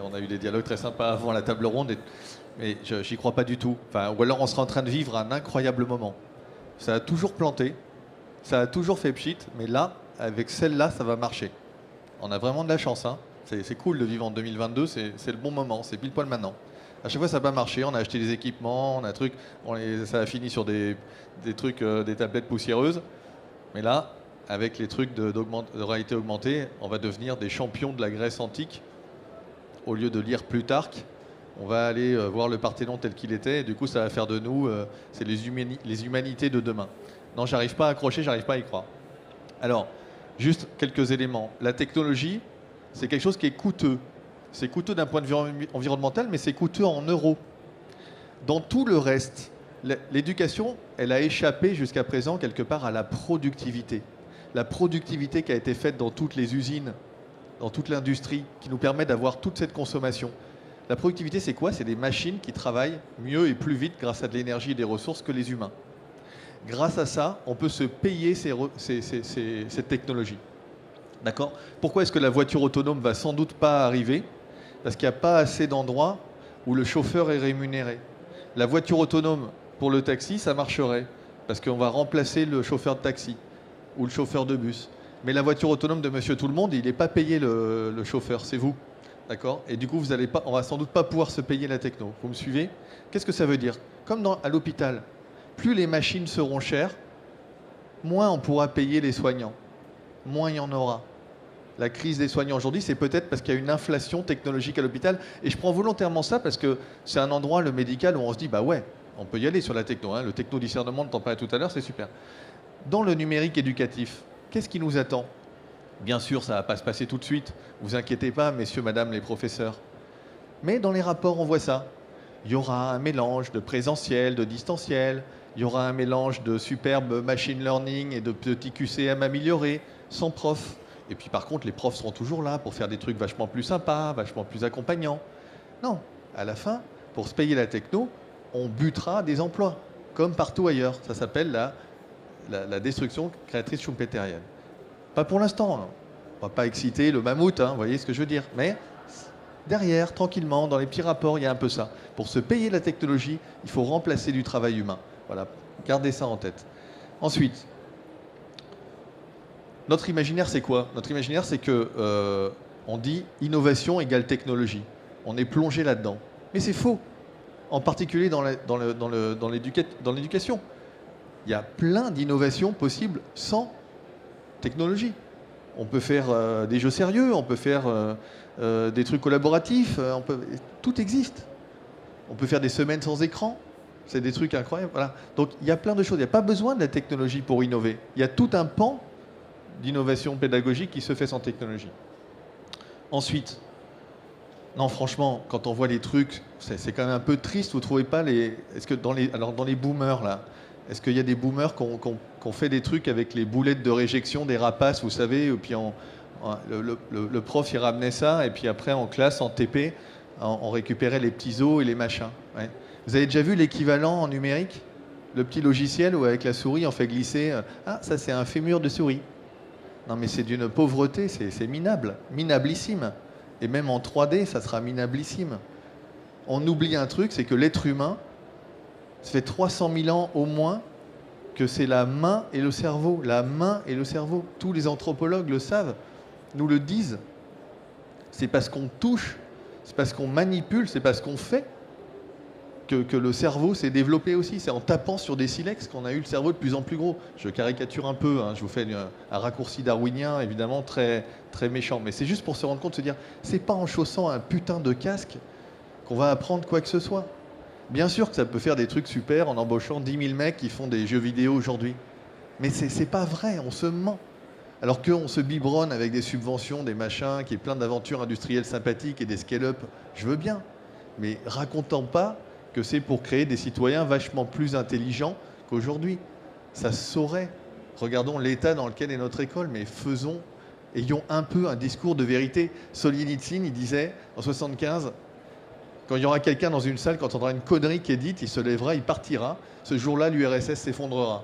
on a eu des dialogues très sympas avant la table ronde, mais j'y crois pas du tout. Enfin, ou alors, on sera en train de vivre un incroyable moment. Ça a toujours planté, ça a toujours fait pchit, mais là, avec celle-là, ça va marcher. On a vraiment de la chance, hein. C'est cool de vivre en 2022, c'est le bon moment, c'est pile poil maintenant. À chaque fois, ça n'a pas marché. On a acheté des équipements, on a ça a fini sur des trucs, des tablettes poussiéreuses. Mais là, avec les trucs de réalité augmentée, on va devenir des champions de la Grèce antique. Au lieu de lire Plutarque, on va aller voir le Parthénon tel qu'il était. Et du coup, ça va faire de nous, c'est les humanités de demain. Non, j'arrive pas à accrocher, j'arrive pas à y croire. Alors, juste quelques éléments. La technologie, c'est quelque chose qui est coûteux. C'est coûteux d'un point de vue environnemental, mais c'est coûteux en euros. Dans tout le reste, l'éducation, elle a échappé jusqu'à présent quelque part à la productivité. La productivité qui a été faite dans toutes les usines, dans toute l'industrie, qui nous permet d'avoir toute cette consommation. La productivité, c'est quoi? C'est des machines qui travaillent mieux et plus vite grâce à de l'énergie et des ressources que les humains. Grâce à ça, on peut se payer cette technologie. D'accord? Pourquoi est-ce que la voiture autonome va sans doute pas arriver? Parce qu'il n'y a pas assez d'endroits où le chauffeur est rémunéré. La voiture autonome pour le taxi, ça marcherait, parce qu'on va remplacer le chauffeur de taxi ou le chauffeur de bus. Mais la voiture autonome de Monsieur Tout-le-Monde, il n'est pas payé le chauffeur, c'est vous. D'accord? Et du coup, on va sans doute pas pouvoir se payer la techno. Vous me suivez? Qu'est-ce que ça veut dire? Comme à l'hôpital, plus les machines seront chères, moins on pourra payer les soignants. Moins il y en aura. La crise des soignants aujourd'hui, c'est peut-être parce qu'il y a une inflation technologique à l'hôpital. Et je prends volontairement ça parce que c'est un endroit, le médical, où on se dit, bah ouais, on peut y aller sur la techno. Hein. Le techno-discernement, dont on parlait tout à l'heure, c'est super. Dans le numérique éducatif, qu'est-ce qui nous attend? Bien sûr, ça ne va pas se passer tout de suite. Vous inquiétez pas, messieurs, madame les professeurs. Mais dans les rapports, on voit ça. Il y aura un mélange de présentiel, de distanciel. Il y aura un mélange de superbe machine learning et de petits QCM améliorés, sans prof. Et puis par contre, les profs seront toujours là pour faire des trucs vachement plus sympas, vachement plus accompagnants. Non, à la fin, pour se payer la techno, on butera des emplois, comme partout ailleurs. Ça s'appelle la destruction créatrice schumpeterienne. Pas pour l'instant, hein. On ne va pas exciter le mammouth, hein, vous voyez ce que je veux dire. Mais derrière, tranquillement, dans les petits rapports, il y a un peu ça. Pour se payer la technologie, il faut remplacer du travail humain. Voilà, gardez ça en tête. Ensuite, notre imaginaire, c'est quoi? Notre imaginaire, c'est que on dit innovation égale technologie. On est plongé là-dedans. Mais c'est faux. En particulier dans l'éducation. Il y a plein d'innovations possibles sans technologie. On peut faire des jeux sérieux, on peut faire des trucs collaboratifs, tout existe. On peut faire des semaines sans écran. C'est des trucs incroyables. Voilà. Donc il y a plein de choses. Il n'y a pas besoin de la technologie pour innover. Il y a tout un pan d'innovation pédagogique qui se fait sans technologie. Ensuite, non franchement, quand on voit les trucs, c'est quand même un peu triste, vous ne trouvez pas est-ce que dans les boomers là, est-ce qu'il y a des boomers qui ont fait des trucs avec les boulettes de réjection des rapaces, vous savez, et puis le prof il ramenait ça, et puis après en classe, en TP, on récupérait les petits os et les machins. Ouais. Vous avez déjà vu l'équivalent en numérique? Le petit logiciel où avec la souris on fait glisser, ah ça c'est un fémur de souris. Non mais c'est d'une pauvreté, c'est minable, minablissime. Et même en 3D, ça sera minablissime. On oublie un truc, c'est que l'être humain, ça fait 300 000 ans au moins que c'est la main et le cerveau. La main et le cerveau. Tous les anthropologues le savent, nous le disent. C'est parce qu'on touche, c'est parce qu'on manipule, c'est parce qu'on fait que le cerveau s'est développé aussi. C'est en tapant sur des silex qu'on a eu le cerveau de plus en plus gros. Je caricature un peu, hein, je vous fais un raccourci darwinien, évidemment, très, très méchant. Mais c'est juste pour se rendre compte, se dire, c'est pas en chaussant un putain de casque qu'on va apprendre quoi que ce soit. Bien sûr que ça peut faire des trucs super en embauchant 10 000 mecs qui font des jeux vidéo aujourd'hui. Mais c'est pas vrai, on se ment. Alors qu'on se biberonne avec des subventions, des machins, qui est plein d'aventures industrielles sympathiques et des scale-up, je veux bien. Mais racontons pas que c'est pour créer des citoyens vachement plus intelligents qu'aujourd'hui. Ça se saurait. Regardons l'état dans lequel est notre école, mais ayons un peu un discours de vérité. Solzhenitsyn, il disait, en 75, quand il y aura quelqu'un dans une salle, quand on aura une connerie qui est dite, il se lèvera, il partira. Ce jour-là, l'URSS s'effondrera.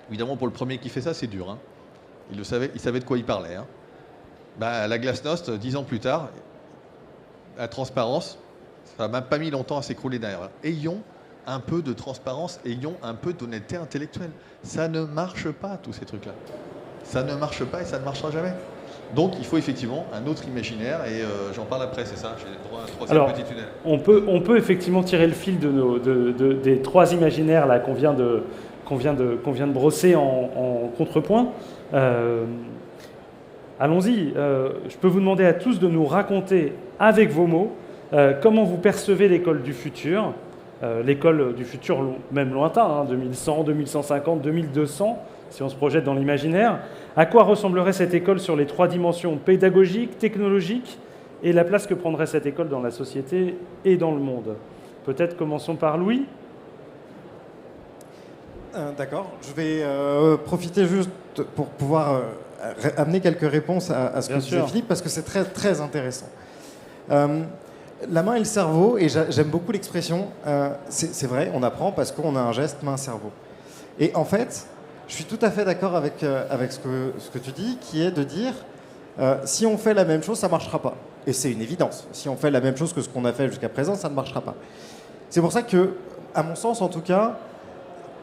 Évidemment, pour le premier qui fait ça, c'est dur. Hein. Il savait de quoi il parlait. Hein. Bah, la glasnost, 10 ans plus tard, la transparence, ça n'a même pas mis longtemps à s'écrouler derrière. Ayons un peu de transparence, ayons un peu d'honnêteté intellectuelle. Ça ne marche pas, tous ces trucs-là. Ça ne marche pas et ça ne marchera jamais. Donc il faut effectivement un autre imaginaire, et j'en parle après, c'est ça? J'ai le droit à un troisième Alors, petit tunnel. on peut effectivement tirer le fil des trois imaginaires là, qu'on vient de brosser en contrepoint. Allons-y. Je peux vous demander à tous de nous raconter, avec vos mots, comment vous percevez l'école du futur, l'école du futur même lointain, 2100, 2150, 2200, si on se projette dans l'imaginaire. À quoi ressemblerait cette école sur les trois dimensions pédagogiques, technologiques, et la place que prendrait cette école dans la société et dans le monde? Peut-être commençons par Louis. D'accord. Je vais profiter juste pour pouvoir amener quelques réponses à ce que disait Philippe, parce que c'est très, très intéressant. La main et le cerveau, et j'aime beaucoup l'expression, c'est vrai, on apprend parce qu'on a un geste main-cerveau. Et en fait, je suis tout à fait d'accord avec ce que tu dis, qui est de dire, si on fait la même chose, ça ne marchera pas. Et c'est une évidence. Si on fait la même chose que ce qu'on a fait jusqu'à présent, ça ne marchera pas. C'est pour ça que, à mon sens en tout cas,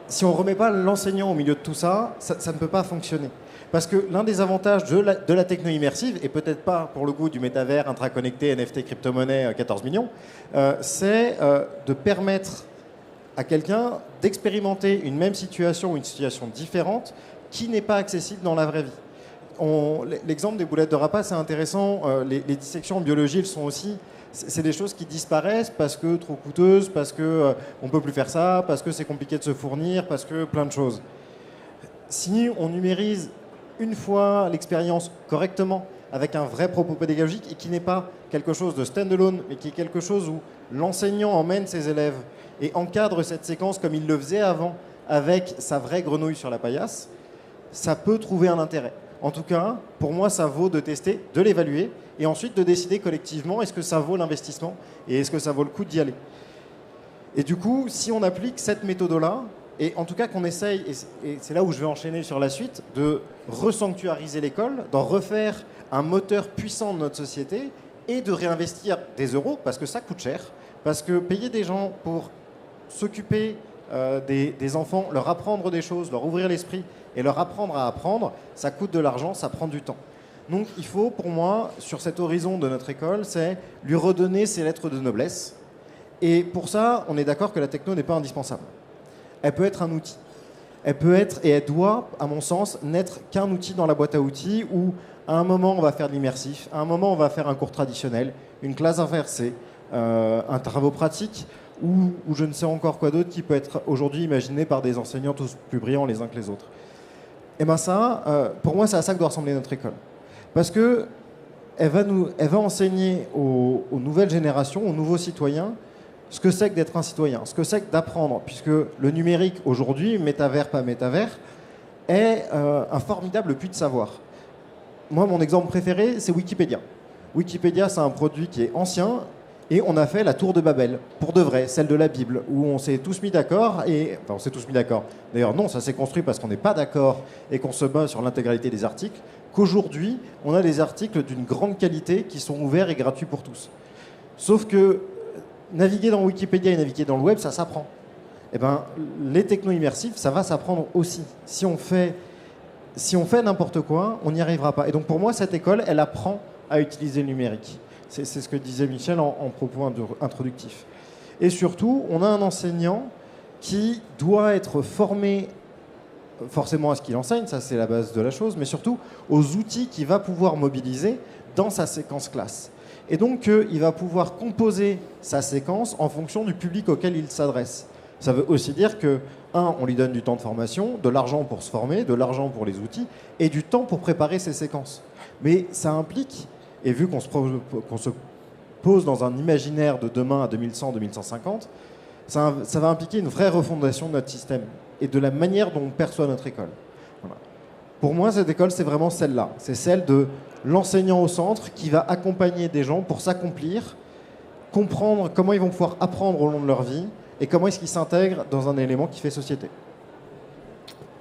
si on ne remet pas l'enseignant au milieu de tout ça, ça ne peut pas fonctionner. Parce que l'un des avantages de la techno immersive, et peut-être pas pour le goût du métavers, intraconnecté, NFT, crypto-monnaie, 14 millions, c'est de permettre à quelqu'un d'expérimenter une même situation ou une situation différente qui n'est pas accessible dans la vraie vie. L'exemple des boulettes de rapace, c'est intéressant. Les dissections en biologie, elles sont aussi... C'est des choses qui disparaissent parce que trop coûteuses, parce qu'on ne peut plus faire ça, parce que c'est compliqué de se fournir, parce que plein de choses. Si on numérise une fois l'expérience correctement, avec un vrai propos pédagogique, et qui n'est pas quelque chose de stand-alone, mais qui est quelque chose où l'enseignant emmène ses élèves et encadre cette séquence comme il le faisait avant, avec sa vraie grenouille sur la paillasse, ça peut trouver un intérêt. En tout cas, pour moi, ça vaut de tester, de l'évaluer, et ensuite de décider collectivement est-ce que ça vaut l'investissement et est-ce que ça vaut le coup d'y aller. Et du coup, si on applique cette méthode-là, et en tout cas qu'on essaye, et c'est là où je vais enchaîner sur la suite, de resanctuariser l'école, d'en refaire un moteur puissant de notre société, et de réinvestir des euros, parce que ça coûte cher, parce que payer des gens pour s'occuper des enfants, leur apprendre des choses, leur ouvrir l'esprit, et leur apprendre à apprendre, ça coûte de l'argent, ça prend du temps. Donc il faut, pour moi, sur cet horizon de notre école, c'est lui redonner ses lettres de noblesse. Et pour ça, on est d'accord que la techno n'est pas indispensable. Elle peut être un outil. Elle peut être, et elle doit, à mon sens, n'être qu'un outil dans la boîte à outils où, à un moment, on va faire de l'immersif, à un moment, on va faire un cours traditionnel, une classe inversée, un travaux pratique, ou je ne sais encore quoi d'autre qui peut être aujourd'hui imaginé par des enseignants tous plus brillants les uns que les autres. Et bien ça, pour moi, c'est à ça que doit ressembler notre école. Parce que elle va enseigner aux nouvelles générations, aux nouveaux citoyens, ce que c'est que d'être un citoyen, ce que c'est que d'apprendre, puisque le numérique aujourd'hui, métavers, pas métavers, est un formidable puits de savoir. Moi, mon exemple préféré, c'est Wikipédia. Wikipédia, c'est un produit qui est ancien, et on a fait la tour de Babel, pour de vrai, celle de la Bible, où on s'est tous mis d'accord, enfin on s'est tous mis d'accord, d'ailleurs non, ça s'est construit parce qu'on n'est pas d'accord et qu'on se bat sur l'intégralité des articles, qu'aujourd'hui, on a des articles d'une grande qualité qui sont ouverts et gratuits pour tous. Sauf que naviguer dans Wikipédia et naviguer dans le web, ça s'apprend. Eh ben, les techno-immersifs, ça va s'apprendre aussi. Si on fait n'importe quoi, on n'y arrivera pas. Et donc pour moi, cette école, elle apprend à utiliser le numérique. C'est ce que disait Michel en propos introductif. Et surtout, on a un enseignant qui doit être formé forcément à ce qu'il enseigne, ça c'est la base de la chose, mais surtout aux outils qu'il va pouvoir mobiliser dans sa séquence classe. Et donc, il va pouvoir composer sa séquence en fonction du public auquel il s'adresse. Ça veut aussi dire que, on lui donne du temps de formation, de l'argent pour se former, de l'argent pour les outils, et du temps pour préparer ses séquences. Mais ça implique, et vu qu'on se pose dans un imaginaire de demain à 2100, 2150, ça va impliquer une vraie refondation de notre système et de la manière dont on perçoit notre école. Voilà. Pour moi, cette école, c'est vraiment celle-là. C'est celle de l'enseignant au centre qui va accompagner des gens pour s'accomplir, comprendre comment ils vont pouvoir apprendre au long de leur vie et comment est-ce qu'ils s'intègrent dans un élément qui fait société.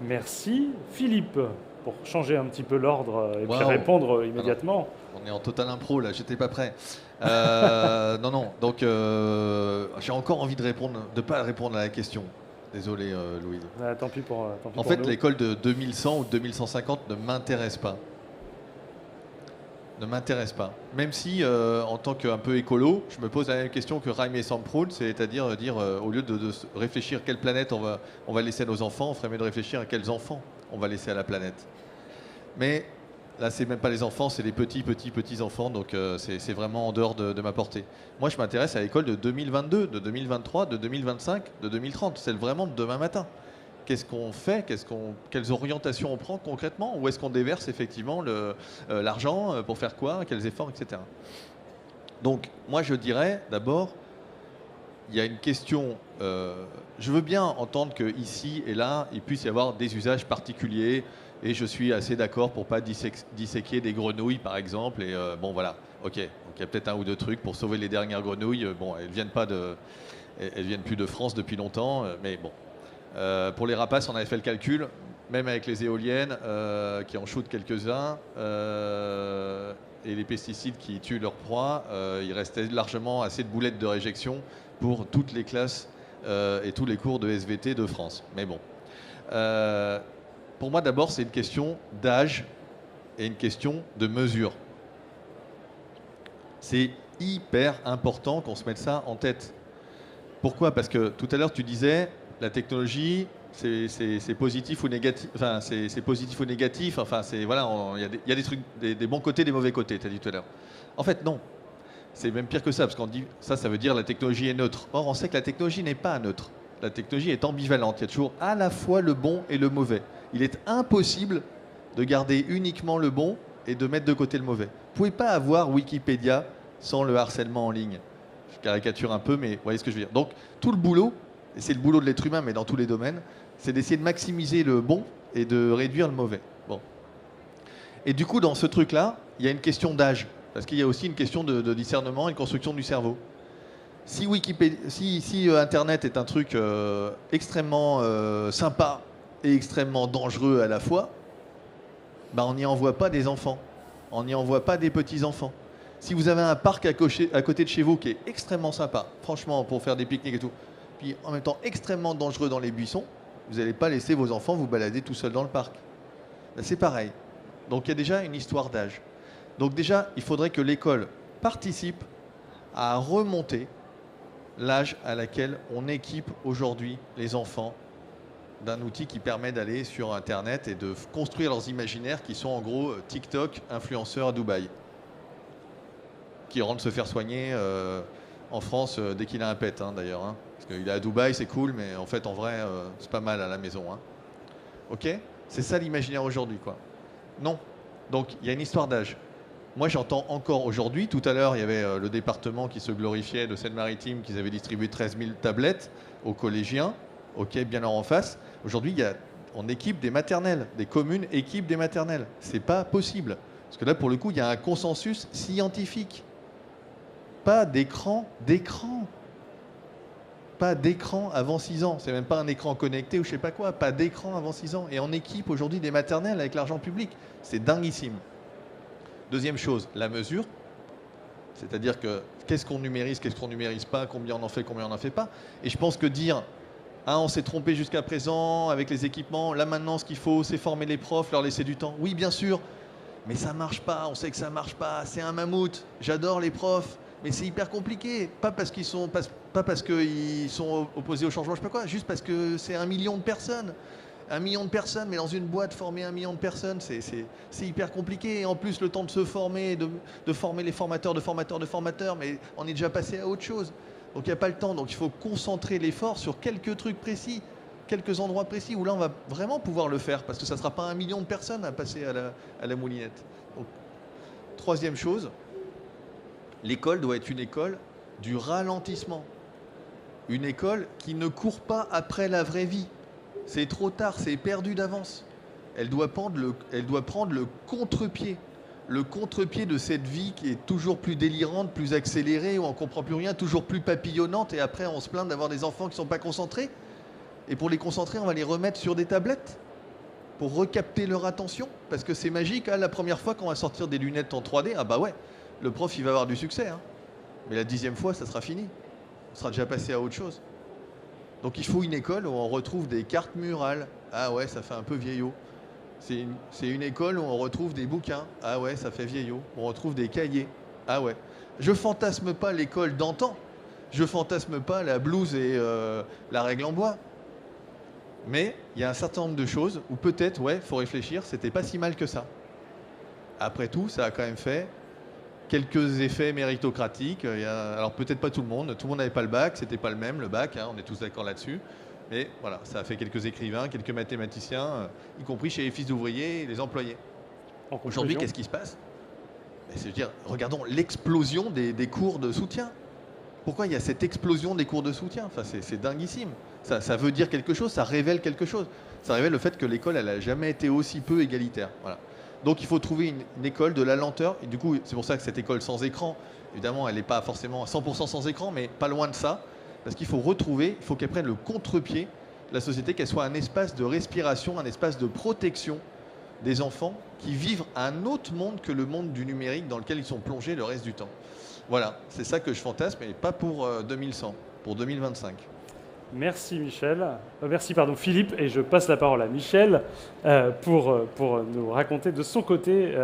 Merci. Philippe, pour changer un petit peu l'ordre et puis répondre immédiatement. On est en total impro, là, j'étais pas prêt. Non, donc j'ai encore envie de ne pas répondre à la question. Désolé, Louise. Tant pis pour En fait, l'école de 2100 ou 2150 ne m'intéresse pas. ne m'intéresse pas. Même si, en tant qu'un peu écolo, je me pose la même question que Raim et Samproul, c'est-à-dire dire, au lieu de réfléchir quelle planète on va laisser à nos enfants, on ferait mieux de réfléchir à quels enfants on va laisser à la planète. Mais là, c'est même pas les enfants, c'est les petits enfants, donc c'est vraiment en dehors de ma portée. Moi, je m'intéresse à l'école de 2022, de 2023, de 2025, de 2030. C'est vraiment de demain matin. Qu'est-ce qu'on fait, quelles orientations on prend concrètement, où est-ce qu'on déverse effectivement l'argent, pour faire quoi, quels efforts, etc. Donc moi je dirais d'abord, il y a une question, je veux bien entendre qu'ici et là, il puisse y avoir des usages particuliers, et je suis assez d'accord pour pas disséquer des grenouilles par exemple, et bon voilà, ok, donc il y a peut-être un ou deux trucs pour sauver les dernières grenouilles, bon elles viennent plus de France depuis longtemps, mais bon. Pour les rapaces, on avait fait le calcul, même avec les éoliennes qui en shootent quelques-uns et les pesticides qui tuent leurs proies, il restait largement assez de boulettes de réjection pour toutes les classes et tous les cours de SVT de France. Mais bon. Pour moi, d'abord, c'est une question d'âge et une question de mesure. C'est hyper important qu'on se mette ça en tête. Pourquoi ? Parce que tout à l'heure, tu disais... La technologie, c'est positif ou négatif. Enfin, c'est positif ou négatif. Enfin, voilà, il y a des trucs, des bons côtés, des mauvais côtés. Tu as dit tout à l'heure. En fait, non. C'est même pire que ça, parce qu'on dit ça veut dire la technologie est neutre. Or, on sait que la technologie n'est pas neutre. La technologie est ambivalente. Il y a toujours à la fois le bon et le mauvais. Il est impossible de garder uniquement le bon et de mettre de côté le mauvais. Vous pouvez pas avoir Wikipédia sans le harcèlement en ligne. Je caricature un peu, mais vous voyez ce que je veux dire. Donc, tout le boulot. Et c'est le boulot de l'être humain, mais dans tous les domaines, c'est d'essayer de maximiser le bon et de réduire le mauvais. Bon. Et du coup, dans ce truc-là, il y a une question d'âge, parce qu'il y a aussi une question de discernement et de construction du cerveau. Si Internet est un truc extrêmement sympa et extrêmement dangereux à la fois, bah, on n'y envoie pas des enfants, on n'y envoie pas des petits-enfants. Si vous avez un parc à côté de chez vous qui est extrêmement sympa, franchement, pour faire des pique-niques et tout, puis en même temps extrêmement dangereux dans les buissons, vous n'allez pas laisser vos enfants vous balader tout seuls dans le parc. Ben, c'est pareil. Donc il y a déjà une histoire d'âge. Donc déjà, il faudrait que l'école participe à remonter l'âge à laquelle on équipe aujourd'hui les enfants d'un outil qui permet d'aller sur Internet et de construire leurs imaginaires qui sont en gros TikTok, influenceurs à Dubaï, qui rentrent se faire soigner en France dès qu'il a un pet, hein, d'ailleurs. Hein. Parce qu'il est à Dubaï, c'est cool, mais en fait, en vrai, c'est pas mal à la maison. Hein. Ok ? C'est ça l'imaginaire aujourd'hui, quoi. Non. Donc, il y a une histoire d'âge. Moi, j'entends encore aujourd'hui, tout à l'heure, il y avait le département qui se glorifiait de Seine-Maritime, qu'ils avaient distribué 13 000 tablettes aux collégiens. Ok, bien leur en face. Aujourd'hui, on équipe des maternelles. Des communes équipent des maternelles. C'est pas possible. Parce que là, pour le coup, il y a un consensus scientifique. Pas d'écran. Pas d'écran avant 6 ans. C'est même pas un écran connecté ou je sais pas quoi. Pas d'écran avant 6 ans. Et on équipe aujourd'hui des maternelles avec l'argent public. C'est dinguissime. Deuxième chose, la mesure. C'est-à-dire que qu'est-ce qu'on numérise pas, combien on en fait, combien on n'en fait pas. Et je pense que dire, on s'est trompé jusqu'à présent avec les équipements, là maintenant ce qu'il faut, c'est former les profs, leur laisser du temps. Oui, bien sûr, mais ça marche pas, on sait que ça marche pas, c'est un mammouth. J'adore les profs. Mais c'est hyper compliqué, pas parce qu'ils sont opposés au changement, je sais pas quoi, juste parce que c'est 1 million de personnes. 1 million de personnes, mais dans une boîte, former 1 million de personnes, c'est hyper compliqué. Et en plus, le temps de se former, de former les formateurs, mais on est déjà passé à autre chose. Donc il n'y a pas le temps, donc il faut concentrer l'effort sur quelques trucs précis, quelques endroits précis, où là on va vraiment pouvoir le faire, parce que ça ne sera pas 1 million de personnes à passer à la moulinette. Donc, troisième chose, l'école doit être une école du ralentissement. Une école qui ne court pas après la vraie vie. C'est trop tard, c'est perdu d'avance. Elle doit prendre le contre-pied. Le contre-pied de cette vie qui est toujours plus délirante, plus accélérée, où on ne comprend plus rien, toujours plus papillonnante, et après on se plaint d'avoir des enfants qui ne sont pas concentrés. Et pour les concentrer, on va les remettre sur des tablettes pour recapter leur attention. Parce que c'est magique, hein, la première fois qu'on va sortir des lunettes en 3D, ah bah ouais, le prof, il va avoir du succès. Hein. Mais la 10e fois, ça sera fini. On sera déjà passé à autre chose. Donc il faut une école où on retrouve des cartes murales. Ah ouais, ça fait un peu vieillot. C'est une école où on retrouve des bouquins. Ah ouais, ça fait vieillot. On retrouve des cahiers. Ah ouais. Je fantasme pas l'école d'antan. Je fantasme pas la blouse et la règle en bois. Mais il y a un certain nombre de choses où peut-être, ouais, faut réfléchir, c'était pas si mal que ça. Après tout, ça a quand même fait quelques effets méritocratiques. Alors peut-être pas tout le monde n'avait pas le bac, c'était pas le même le bac, hein, on est tous d'accord là-dessus. Mais voilà, ça a fait quelques écrivains, quelques mathématiciens, y compris chez les fils d'ouvriers et les employés. Aujourd'hui, qu'est-ce qui se passe? C'est-à-dire, regardons l'explosion des cours de soutien. Pourquoi il y a cette explosion des cours de soutien? Enfin, c'est dinguissime. Ça veut dire quelque chose, ça révèle quelque chose. Ça révèle le fait que l'école, elle n'a jamais été aussi peu égalitaire. Voilà. Donc il faut trouver une école de la lenteur. Et du coup, c'est pour ça que cette école sans écran, évidemment, elle n'est pas forcément 100% sans écran, mais pas loin de ça. Parce qu'il faut retrouver, il faut qu'elle prenne le contre-pied de la société, qu'elle soit un espace de respiration, un espace de protection des enfants qui vivent un autre monde que le monde du numérique dans lequel ils sont plongés le reste du temps. Voilà, c'est ça que je fantasme, mais pas pour 2100, pour 2025. Merci Michel. Merci Philippe, et je passe la parole à Michel pour nous raconter de son côté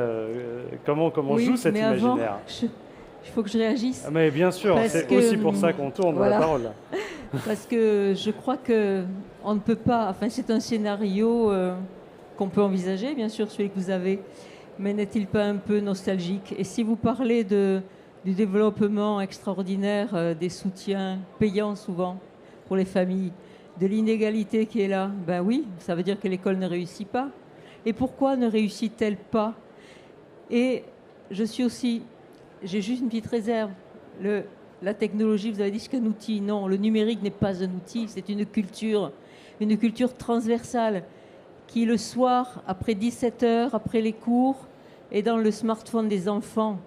comment joue cet imaginaire. Il faut que je réagisse. Mais bien sûr, c'est aussi pour ça qu'on tourne la parole. Parce que je crois qu'on ne peut pas... Enfin, c'est un scénario qu'on peut envisager, bien sûr, celui que vous avez, mais n'est-il pas un peu nostalgique? Et si vous parlez du développement extraordinaire des soutiens payants souvent pour les familles, de l'inégalité qui est là, ben oui, ça veut dire que l'école ne réussit pas. Et pourquoi ne réussit-elle pas? Et j'ai juste une petite réserve. La technologie, vous avez dit, c'est qu'un outil. Non, le numérique n'est pas un outil, c'est une culture transversale qui, le soir, après 17h, après les cours, est dans le smartphone des enfants.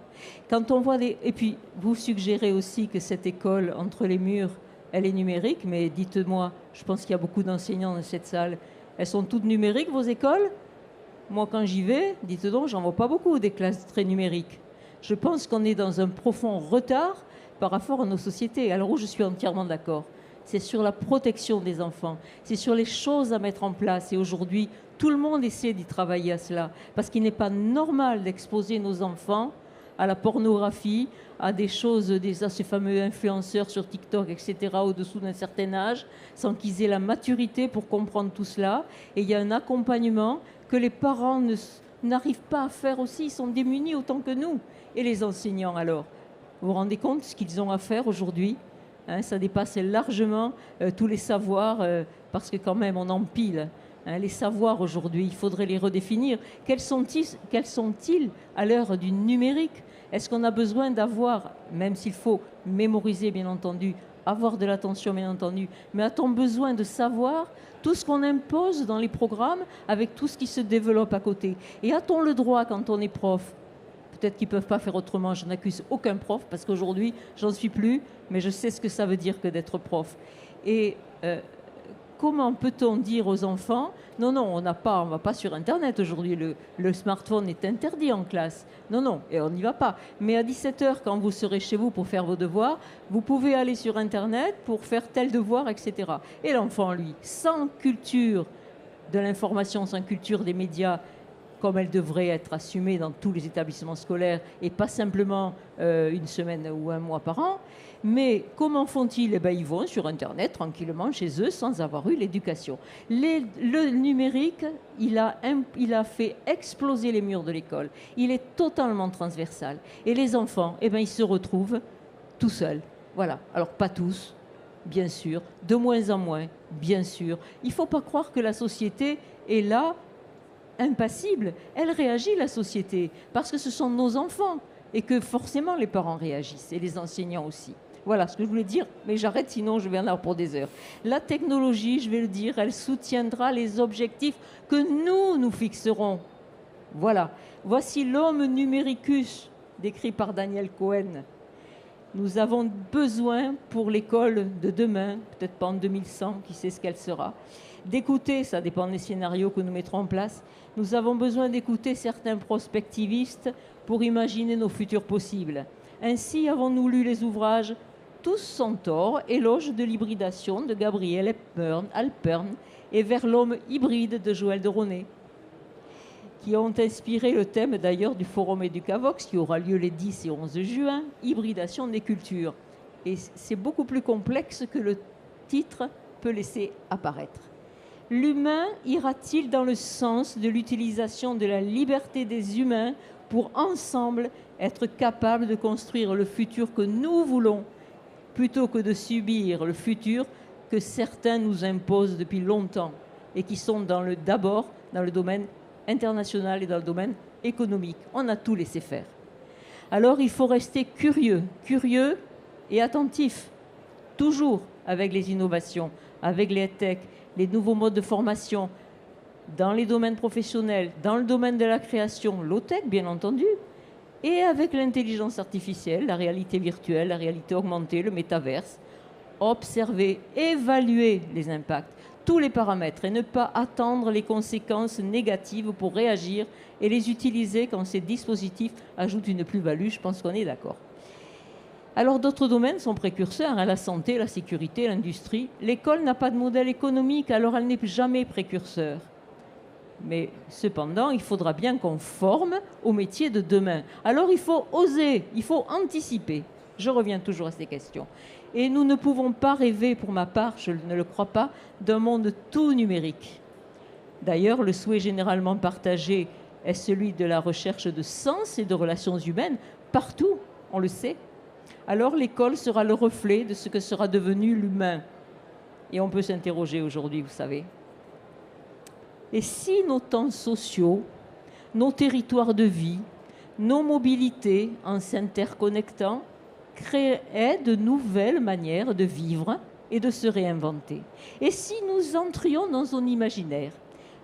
Quand on voit Et puis, vous suggérez aussi que cette école, entre les murs, elle est numérique, mais dites-moi, je pense qu'il y a beaucoup d'enseignants dans cette salle. Elles sont toutes numériques, vos écoles? Moi, quand j'y vais, dites donc, j'en vois pas beaucoup des classes très numériques. Je pense qu'on est dans un profond retard par rapport à nos sociétés. Alors où je suis entièrement d'accord, c'est sur la protection des enfants, c'est sur les choses à mettre en place. Et aujourd'hui, tout le monde essaie d'y travailler à cela, parce qu'il n'est pas normal d'exposer nos enfants à la pornographie, à des choses, à ces fameux influenceurs sur TikTok, etc., au-dessous d'un certain âge, sans qu'ils aient la maturité pour comprendre tout cela. Et il y a un accompagnement que les parents n'arrivent pas à faire aussi, ils sont démunis autant que nous. Et les enseignants, alors, vous vous rendez compte de ce qu'ils ont à faire aujourd'hui? Ça dépasse largement tous les savoirs, parce que quand même, on empile. Les savoirs aujourd'hui, il faudrait les redéfinir. Quels sont-ils à l'heure du numérique? Est-ce qu'on a besoin d'avoir, même s'il faut mémoriser, bien entendu, avoir de l'attention, bien entendu, mais a-t-on besoin de savoir tout ce qu'on impose dans les programmes avec tout ce qui se développe à côté? Et a-t-on le droit, quand on est prof, peut-être qu'ils ne peuvent pas faire autrement, je n'accuse aucun prof, parce qu'aujourd'hui, j'en suis plus, mais je sais ce que ça veut dire que d'être prof. Et comment peut-on dire aux enfants, non, on ne va pas sur Internet aujourd'hui, le smartphone est interdit en classe. Non, et on n'y va pas. Mais à 17h, quand vous serez chez vous pour faire vos devoirs, vous pouvez aller sur Internet pour faire tel devoir, etc. Et l'enfant, lui, sans culture de l'information, sans culture des médias, comme elle devrait être assumée dans tous les établissements scolaires, et pas simplement une semaine ou un mois par an. Mais comment font-ils? Ils vont sur Internet tranquillement chez eux sans avoir eu l'éducation. Le numérique, il a fait exploser les murs de l'école. Il est totalement transversal. Et les enfants, ils se retrouvent tout seuls. Voilà. Alors pas tous, bien sûr, de moins en moins, bien sûr. Il ne faut pas croire que la société est là, impassible. Elle réagit, la société, parce que ce sont nos enfants et que forcément les parents réagissent et les enseignants aussi. Voilà ce que je voulais dire, mais j'arrête, sinon je vais en avoir pour des heures. La technologie, je vais le dire, elle soutiendra les objectifs que nous fixerons. Voilà. Voici l'homme numéricus, décrit par Daniel Cohen. Nous avons besoin pour l'école de demain, peut-être pas en 2100, qui sait ce qu'elle sera, d'écouter, ça dépend des scénarios que nous mettrons en place, nous avons besoin d'écouter certains prospectivistes pour imaginer nos futurs possibles. Ainsi avons-nous lu les ouvrages Tous sans tort, éloge de l'hybridation de Gabriel Alpern et Vers l'homme hybride de Joël de Ronet. qui ont inspiré le thème d'ailleurs du Forum Educavox qui aura lieu les 10 et 11 juin, hybridation des cultures. Et c'est beaucoup plus complexe que le titre peut laisser apparaître. L'humain ira-t-il dans le sens de l'utilisation de la liberté des humains pour ensemble être capables de construire le futur que nous voulons, plutôt que de subir le futur que certains nous imposent depuis longtemps et qui sont d'abord dans le domaine international et dans le domaine économique. On a tout laissé faire. Alors il faut rester curieux et attentif, toujours avec les innovations, avec les tech, les nouveaux modes de formation, dans les domaines professionnels, dans le domaine de la création, low-tech bien entendu, et avec l'intelligence artificielle, la réalité virtuelle, la réalité augmentée, le métaverse. Observer, évaluer les impacts, tous les paramètres et ne pas attendre les conséquences négatives pour réagir et les utiliser quand ces dispositifs ajoutent une plus-value. Je pense qu'on est d'accord. Alors d'autres domaines sont précurseurs, la santé, la sécurité, l'industrie. L'école n'a pas de modèle économique, alors elle n'est jamais précurseur. Mais cependant, il faudra bien qu'on forme au métier de demain. Alors il faut oser, il faut anticiper. Je reviens toujours à ces questions. Et nous ne pouvons pas rêver, pour ma part, je ne le crois pas, d'un monde tout numérique. D'ailleurs, le souhait généralement partagé est celui de la recherche de sens et de relations humaines, partout, on le sait. Alors l'école sera le reflet de ce que sera devenu l'humain. Et on peut s'interroger aujourd'hui, vous savez. Et si nos temps sociaux, nos territoires de vie, nos mobilités, en s'interconnectant, créaient de nouvelles manières de vivre et de se réinventer? Et si nous entrions dans son imaginaire?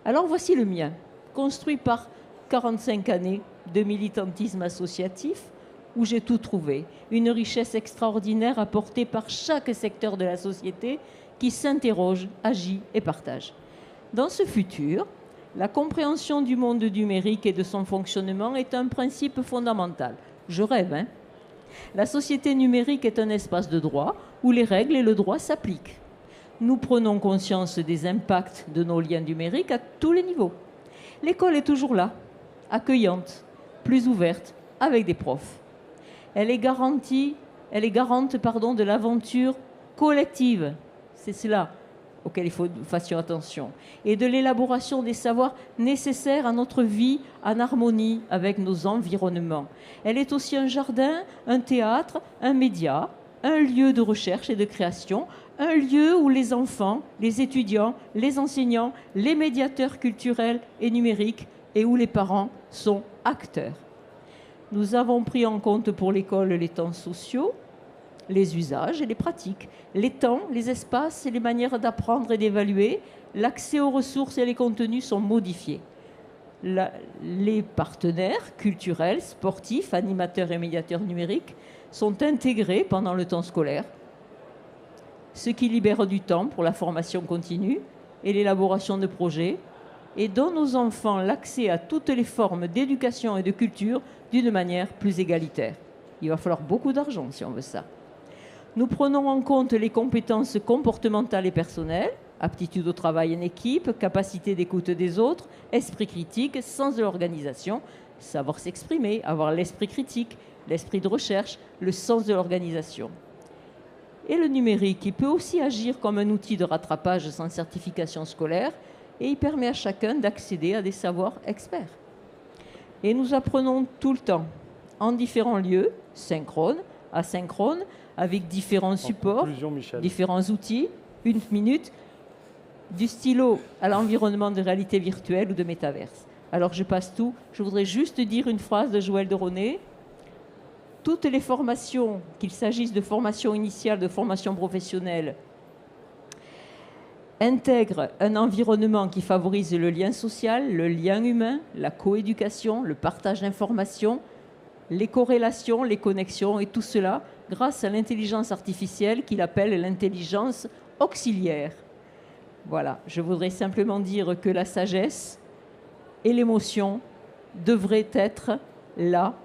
Alors voici le mien, construit par 45 années de militantisme associatif, où j'ai tout trouvé. Une richesse extraordinaire apportée par chaque secteur de la société qui s'interroge, agit et partage. Dans ce futur, la compréhension du monde numérique et de son fonctionnement est un principe fondamental. Je rêve, hein? La société numérique est un espace de droit où les règles et le droit s'appliquent. Nous prenons conscience des impacts de nos liens numériques à tous les niveaux. L'école est toujours là, accueillante, plus ouverte, avec des profs. Elle est garante de l'aventure collective. C'est cela auquel il faut que nous fassions attention. Et de l'élaboration des savoirs nécessaires à notre vie en harmonie avec nos environnements. Elle est aussi un jardin, un théâtre, un média, un lieu de recherche et de création, un lieu où les enfants, les étudiants, les enseignants, les médiateurs culturels et numériques et où les parents sont acteurs. Nous avons pris en compte pour l'école les temps sociaux, les usages et les pratiques, les temps, les espaces et les manières d'apprendre et d'évaluer, l'accès aux ressources et les contenus sont modifiés. Les partenaires culturels, sportifs, animateurs et médiateurs numériques sont intégrés pendant le temps scolaire, ce qui libère du temps pour la formation continue et l'élaboration de projets et donne aux enfants l'accès à toutes les formes d'éducation et de culture d'une manière plus égalitaire. Il va falloir beaucoup d'argent si on veut ça. Nous prenons en compte les compétences comportementales et personnelles, aptitude au travail en équipe, capacité d'écoute des autres, esprit critique, sens de l'organisation, savoir s'exprimer, avoir l'esprit critique, l'esprit de recherche, le sens de l'organisation. Et le numérique, il peut aussi agir comme un outil de rattrapage sans certification scolaire et il permet à chacun d'accéder à des savoirs experts. Et nous apprenons tout le temps, en différents lieux, synchrones, asynchrones, avec différents supports, différents outils, une minute, du stylo à l'environnement de réalité virtuelle ou de métaverse. Alors je passe tout. Je voudrais juste dire une phrase de Joël de Ronet. Toutes les formations, qu'il s'agisse de formation initiale, de formation professionnelle, intègrent un environnement qui favorise le lien social, le lien humain, la coéducation, le partage d'informations, les corrélations, les connexions et tout cela grâce à l'intelligence artificielle qu'il appelle l'intelligence auxiliaire. Voilà, je voudrais simplement dire que la sagesse et l'émotion devraient être là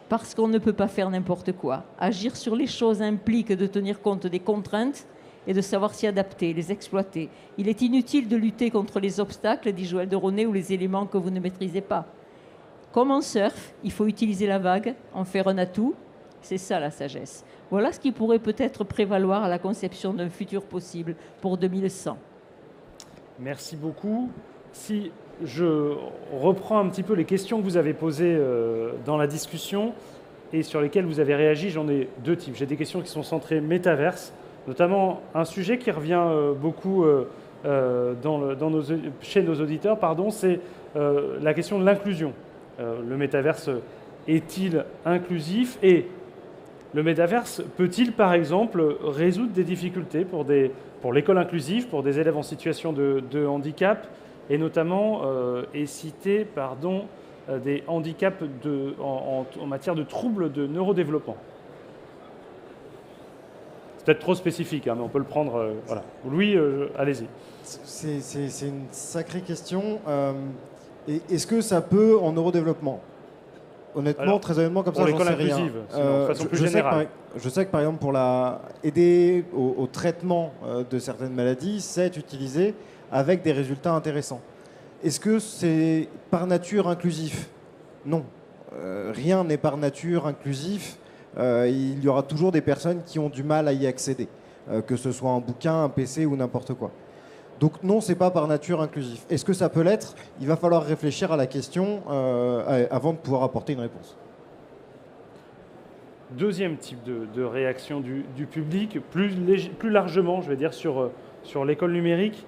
parce qu'on ne peut pas faire n'importe quoi. Agir sur les choses implique de tenir compte des contraintes et de savoir s'y adapter, les exploiter. Il est inutile de lutter contre les obstacles, dit Joël de Ronet, ou les éléments que vous ne maîtrisez pas. Comme en surf, il faut utiliser la vague, en faire un atout. C'est ça la sagesse. Voilà ce qui pourrait peut-être prévaloir à la conception d'un futur possible pour 2100. Merci beaucoup. Si je reprends un petit peu les questions que vous avez posées dans la discussion et sur lesquelles vous avez réagi, j'en ai deux types. J'ai des questions qui sont centrées métaverse, notamment un sujet qui revient beaucoup chez nos auditeurs, c'est la question de l'inclusion. Le métaverse est-il inclusif et le métaverse peut-il, par exemple, résoudre des difficultés pour l'école inclusive, pour des élèves en situation de handicap, et notamment citer des handicaps en matière de troubles de neurodéveloppement? C'est peut-être trop spécifique, mais on peut le prendre. Voilà. Louis, allez-y. C'est une sacrée question. Est-ce que ça peut en neurodéveloppement? Honnêtement, Alors, très honnêtement, comme ça, j'en sais rien. De façon plus générale. Je sais que par exemple, pour aider au traitement de certaines maladies, c'est utilisé avec des résultats intéressants. Est-ce que c'est par nature inclusif? Non. Rien n'est par nature inclusif. Il y aura toujours des personnes qui ont du mal à y accéder, que ce soit un bouquin, un PC ou n'importe quoi. Donc non, c'est pas par nature inclusif. Est-ce que ça peut l'être? Il va falloir réfléchir à la question avant de pouvoir apporter une réponse. Deuxième type de réaction du public, plus largement, je vais dire, sur l'école numérique.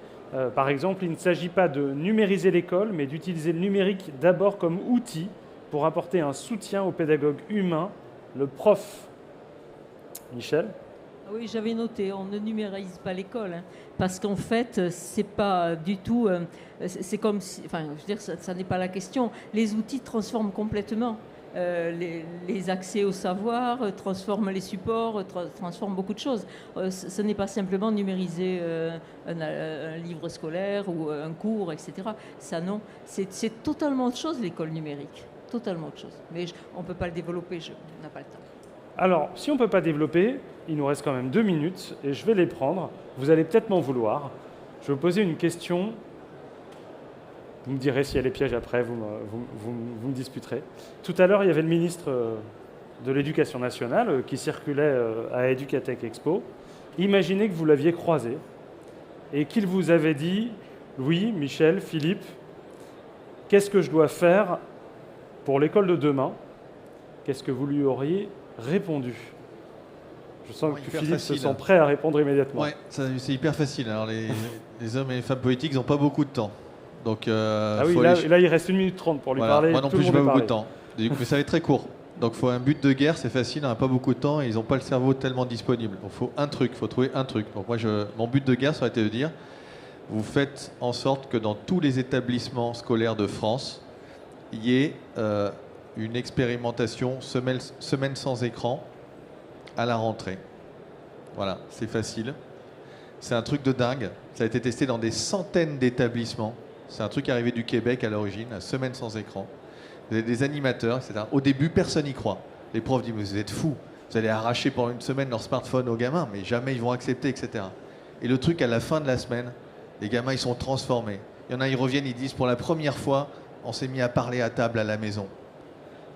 Par exemple, il ne s'agit pas de numériser l'école, mais d'utiliser le numérique d'abord comme outil pour apporter un soutien au pédagogue humain, le prof. Michel? Oui, j'avais noté, on ne numérise pas l'école, parce qu'en fait, c'est pas du tout, c'est comme si, enfin, je veux dire, ça n'est pas la question. Les outils transforment complètement les accès au savoir, transforment les supports, transforment beaucoup de choses. Ce n'est pas simplement numériser un livre scolaire ou un cours, etc. Ça, non, c'est totalement autre chose, l'école numérique. Totalement autre chose. Mais on ne peut pas le développer, on n'a pas le temps. Alors, si on ne peut pas développer, il nous reste quand même 2 minutes et je vais les prendre. Vous allez peut-être m'en vouloir. Je vais vous poser une question. Vous me direz si elle est piège après, vous me disputerez. Tout à l'heure, il y avait le ministre de l'Éducation nationale qui circulait à Educatech Expo. Imaginez que vous l'aviez croisé et qu'il vous avait dit « Louis, Michel, Philippe, qu'est-ce que je dois faire pour l'école de demain ?» Qu'est-ce que vous lui auriez répondu? Je sens que Philippe se sent prêt à répondre immédiatement. Oui, c'est hyper facile. Alors les hommes et les femmes politiques n'ont pas beaucoup de temps. Donc, là, il reste 1 minute 30 pour lui parler. Moi non plus, je n'ai pas beaucoup de temps. Mais ça va être très court. Donc, il faut un but de guerre, c'est facile, on n'a pas beaucoup de temps et ils n'ont pas le cerveau tellement disponible. Donc, il faut un truc, il faut trouver un truc. Donc, mon but de guerre, ça aurait été de dire, vous faites en sorte que dans tous les établissements scolaires de France, il y ait une expérimentation semaine sans écran à la rentrée. Voilà, c'est facile. C'est un truc de dingue. Ça a été testé dans des centaines d'établissements. C'est un truc arrivé du Québec à l'origine, la semaine sans écran. Vous avez des animateurs, etc. Au début, personne n'y croit. Les profs disent, mais vous êtes fous. Vous allez arracher pendant une semaine leur smartphone aux gamins, mais jamais ils vont accepter, etc. Et le truc, à la fin de la semaine, les gamins, ils sont transformés. Il y en a, ils reviennent, ils disent, pour la première fois, on s'est mis à parler à table à la maison.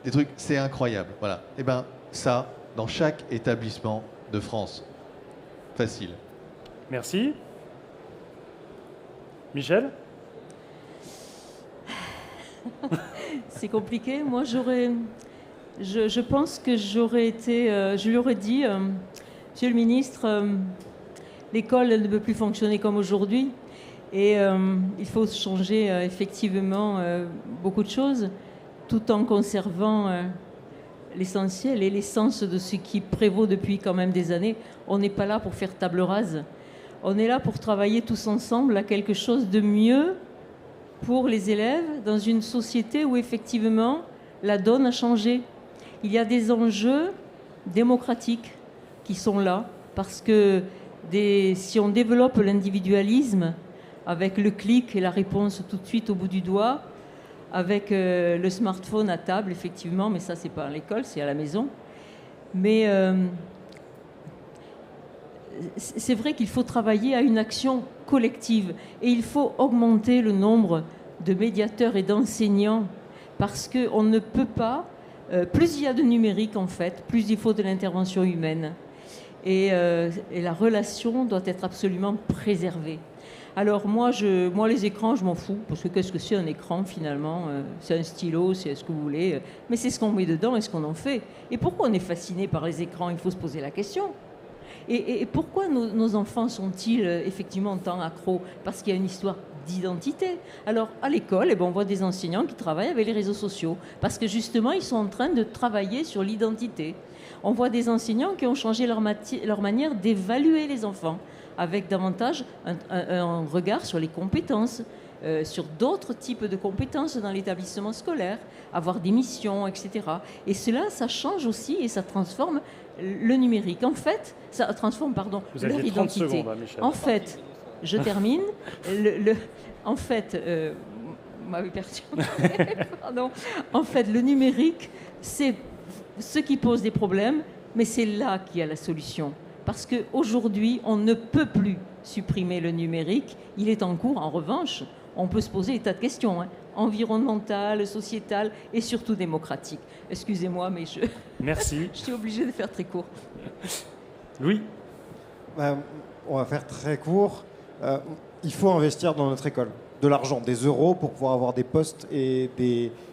Des trucs, c'est incroyable. Voilà. Et bien, ça, dans chaque établissement de France. Facile. Merci. Michel? C'est compliqué. Moi, je pense que j'aurais été... je lui aurais dit, Monsieur le ministre, l'école ne peut plus fonctionner comme aujourd'hui. Et il faut changer effectivement beaucoup de choses, tout en conservant l'essentiel et l'essence de ce qui prévaut depuis quand même des années. On n'est pas là pour faire table rase. On est là pour travailler tous ensemble à quelque chose de mieux pour les élèves dans une société où effectivement la donne a changé. Il y a des enjeux démocratiques qui sont là parce que si on développe l'individualisme avec le clic et la réponse tout de suite au bout du doigt, avec le smartphone à table, effectivement, mais ça, c'est pas à l'école, c'est à la maison. Mais c'est vrai qu'il faut travailler à une action collective et il faut augmenter le nombre de médiateurs et d'enseignants parce qu'on ne peut pas, plus il y a de numérique en fait, plus il faut de l'intervention humaine et la relation doit être absolument préservée. Alors moi les écrans, je m'en fous, parce que qu'est-ce que c'est un écran finalement? C'est un stylo, c'est ce que vous voulez, mais c'est ce qu'on met dedans et ce qu'on en fait. Et pourquoi on est fasciné par les écrans? Il faut se poser la question. Et pourquoi nos enfants sont-ils effectivement tant accros? Parce qu'il y a une histoire d'identité. Alors à l'école, on voit des enseignants qui travaillent avec les réseaux sociaux, parce que justement ils sont en train de travailler sur l'identité. On voit des enseignants qui ont changé leur manière d'évaluer les enfants, avec davantage un regard sur les compétences, sur d'autres types de compétences dans l'établissement scolaire, avoir des missions, etc. Et cela, ça change aussi et ça transforme le numérique. En fait, ça transforme, leur identité. Secondes, hein, Michel. En fait, je termine. En fait, vous m'avez perdu. Pardon. En fait, le numérique, c'est ce qui pose des problèmes, mais c'est là qu'il y a la solution. Parce qu'aujourd'hui, on ne peut plus supprimer le numérique. Il est en cours. En revanche, on peut se poser des tas de questions, environnementales, sociétales et surtout démocratiques. Excusez-moi, mais Merci. je suis obligée de faire très court. Louis? On va faire très court. Il faut investir dans notre école. De l'argent, des euros pour pouvoir avoir des postes et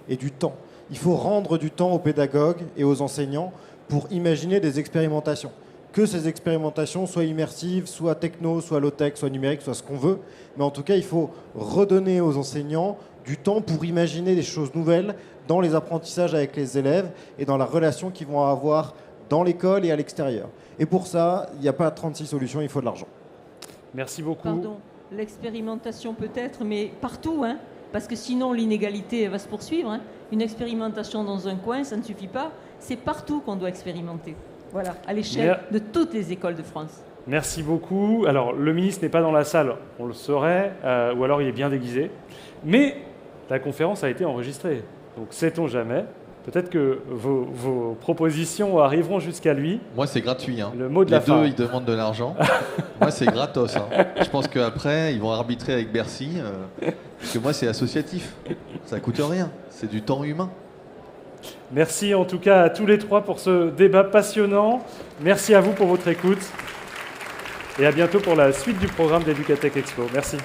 du temps. Il faut rendre du temps aux pédagogues et aux enseignants pour imaginer des expérimentations. Que ces expérimentations soient immersives, soit techno, soit low-tech, soit numérique, soit ce qu'on veut. Mais en tout cas, il faut redonner aux enseignants du temps pour imaginer des choses nouvelles dans les apprentissages avec les élèves et dans la relation qu'ils vont avoir dans l'école et à l'extérieur. Et pour ça, il n'y a pas 36 solutions, il faut de l'argent. Merci beaucoup. Pardon, l'expérimentation peut-être, mais partout, parce que sinon l'inégalité va se poursuivre. Une expérimentation dans un coin, ça ne suffit pas. C'est partout qu'on doit expérimenter. Voilà, à l'échelle de toutes les écoles de France. Merci beaucoup. Alors, le ministre n'est pas dans la salle, on le saurait, ou alors il est bien déguisé. Mais la conférence a été enregistrée, donc sait-on jamais. Peut-être que vos propositions arriveront jusqu'à lui. Moi, c'est gratuit. Le mot de la fin. Les deux, ils demandent de l'argent. Moi, c'est gratos. Je pense qu'après, ils vont arbitrer avec Bercy. Parce que moi, c'est associatif. Ça coûte rien. C'est du temps humain. Merci en tout cas à tous les trois pour ce débat passionnant. Merci à vous pour votre écoute. Et à bientôt pour la suite du programme d'Educatech Expo. Merci.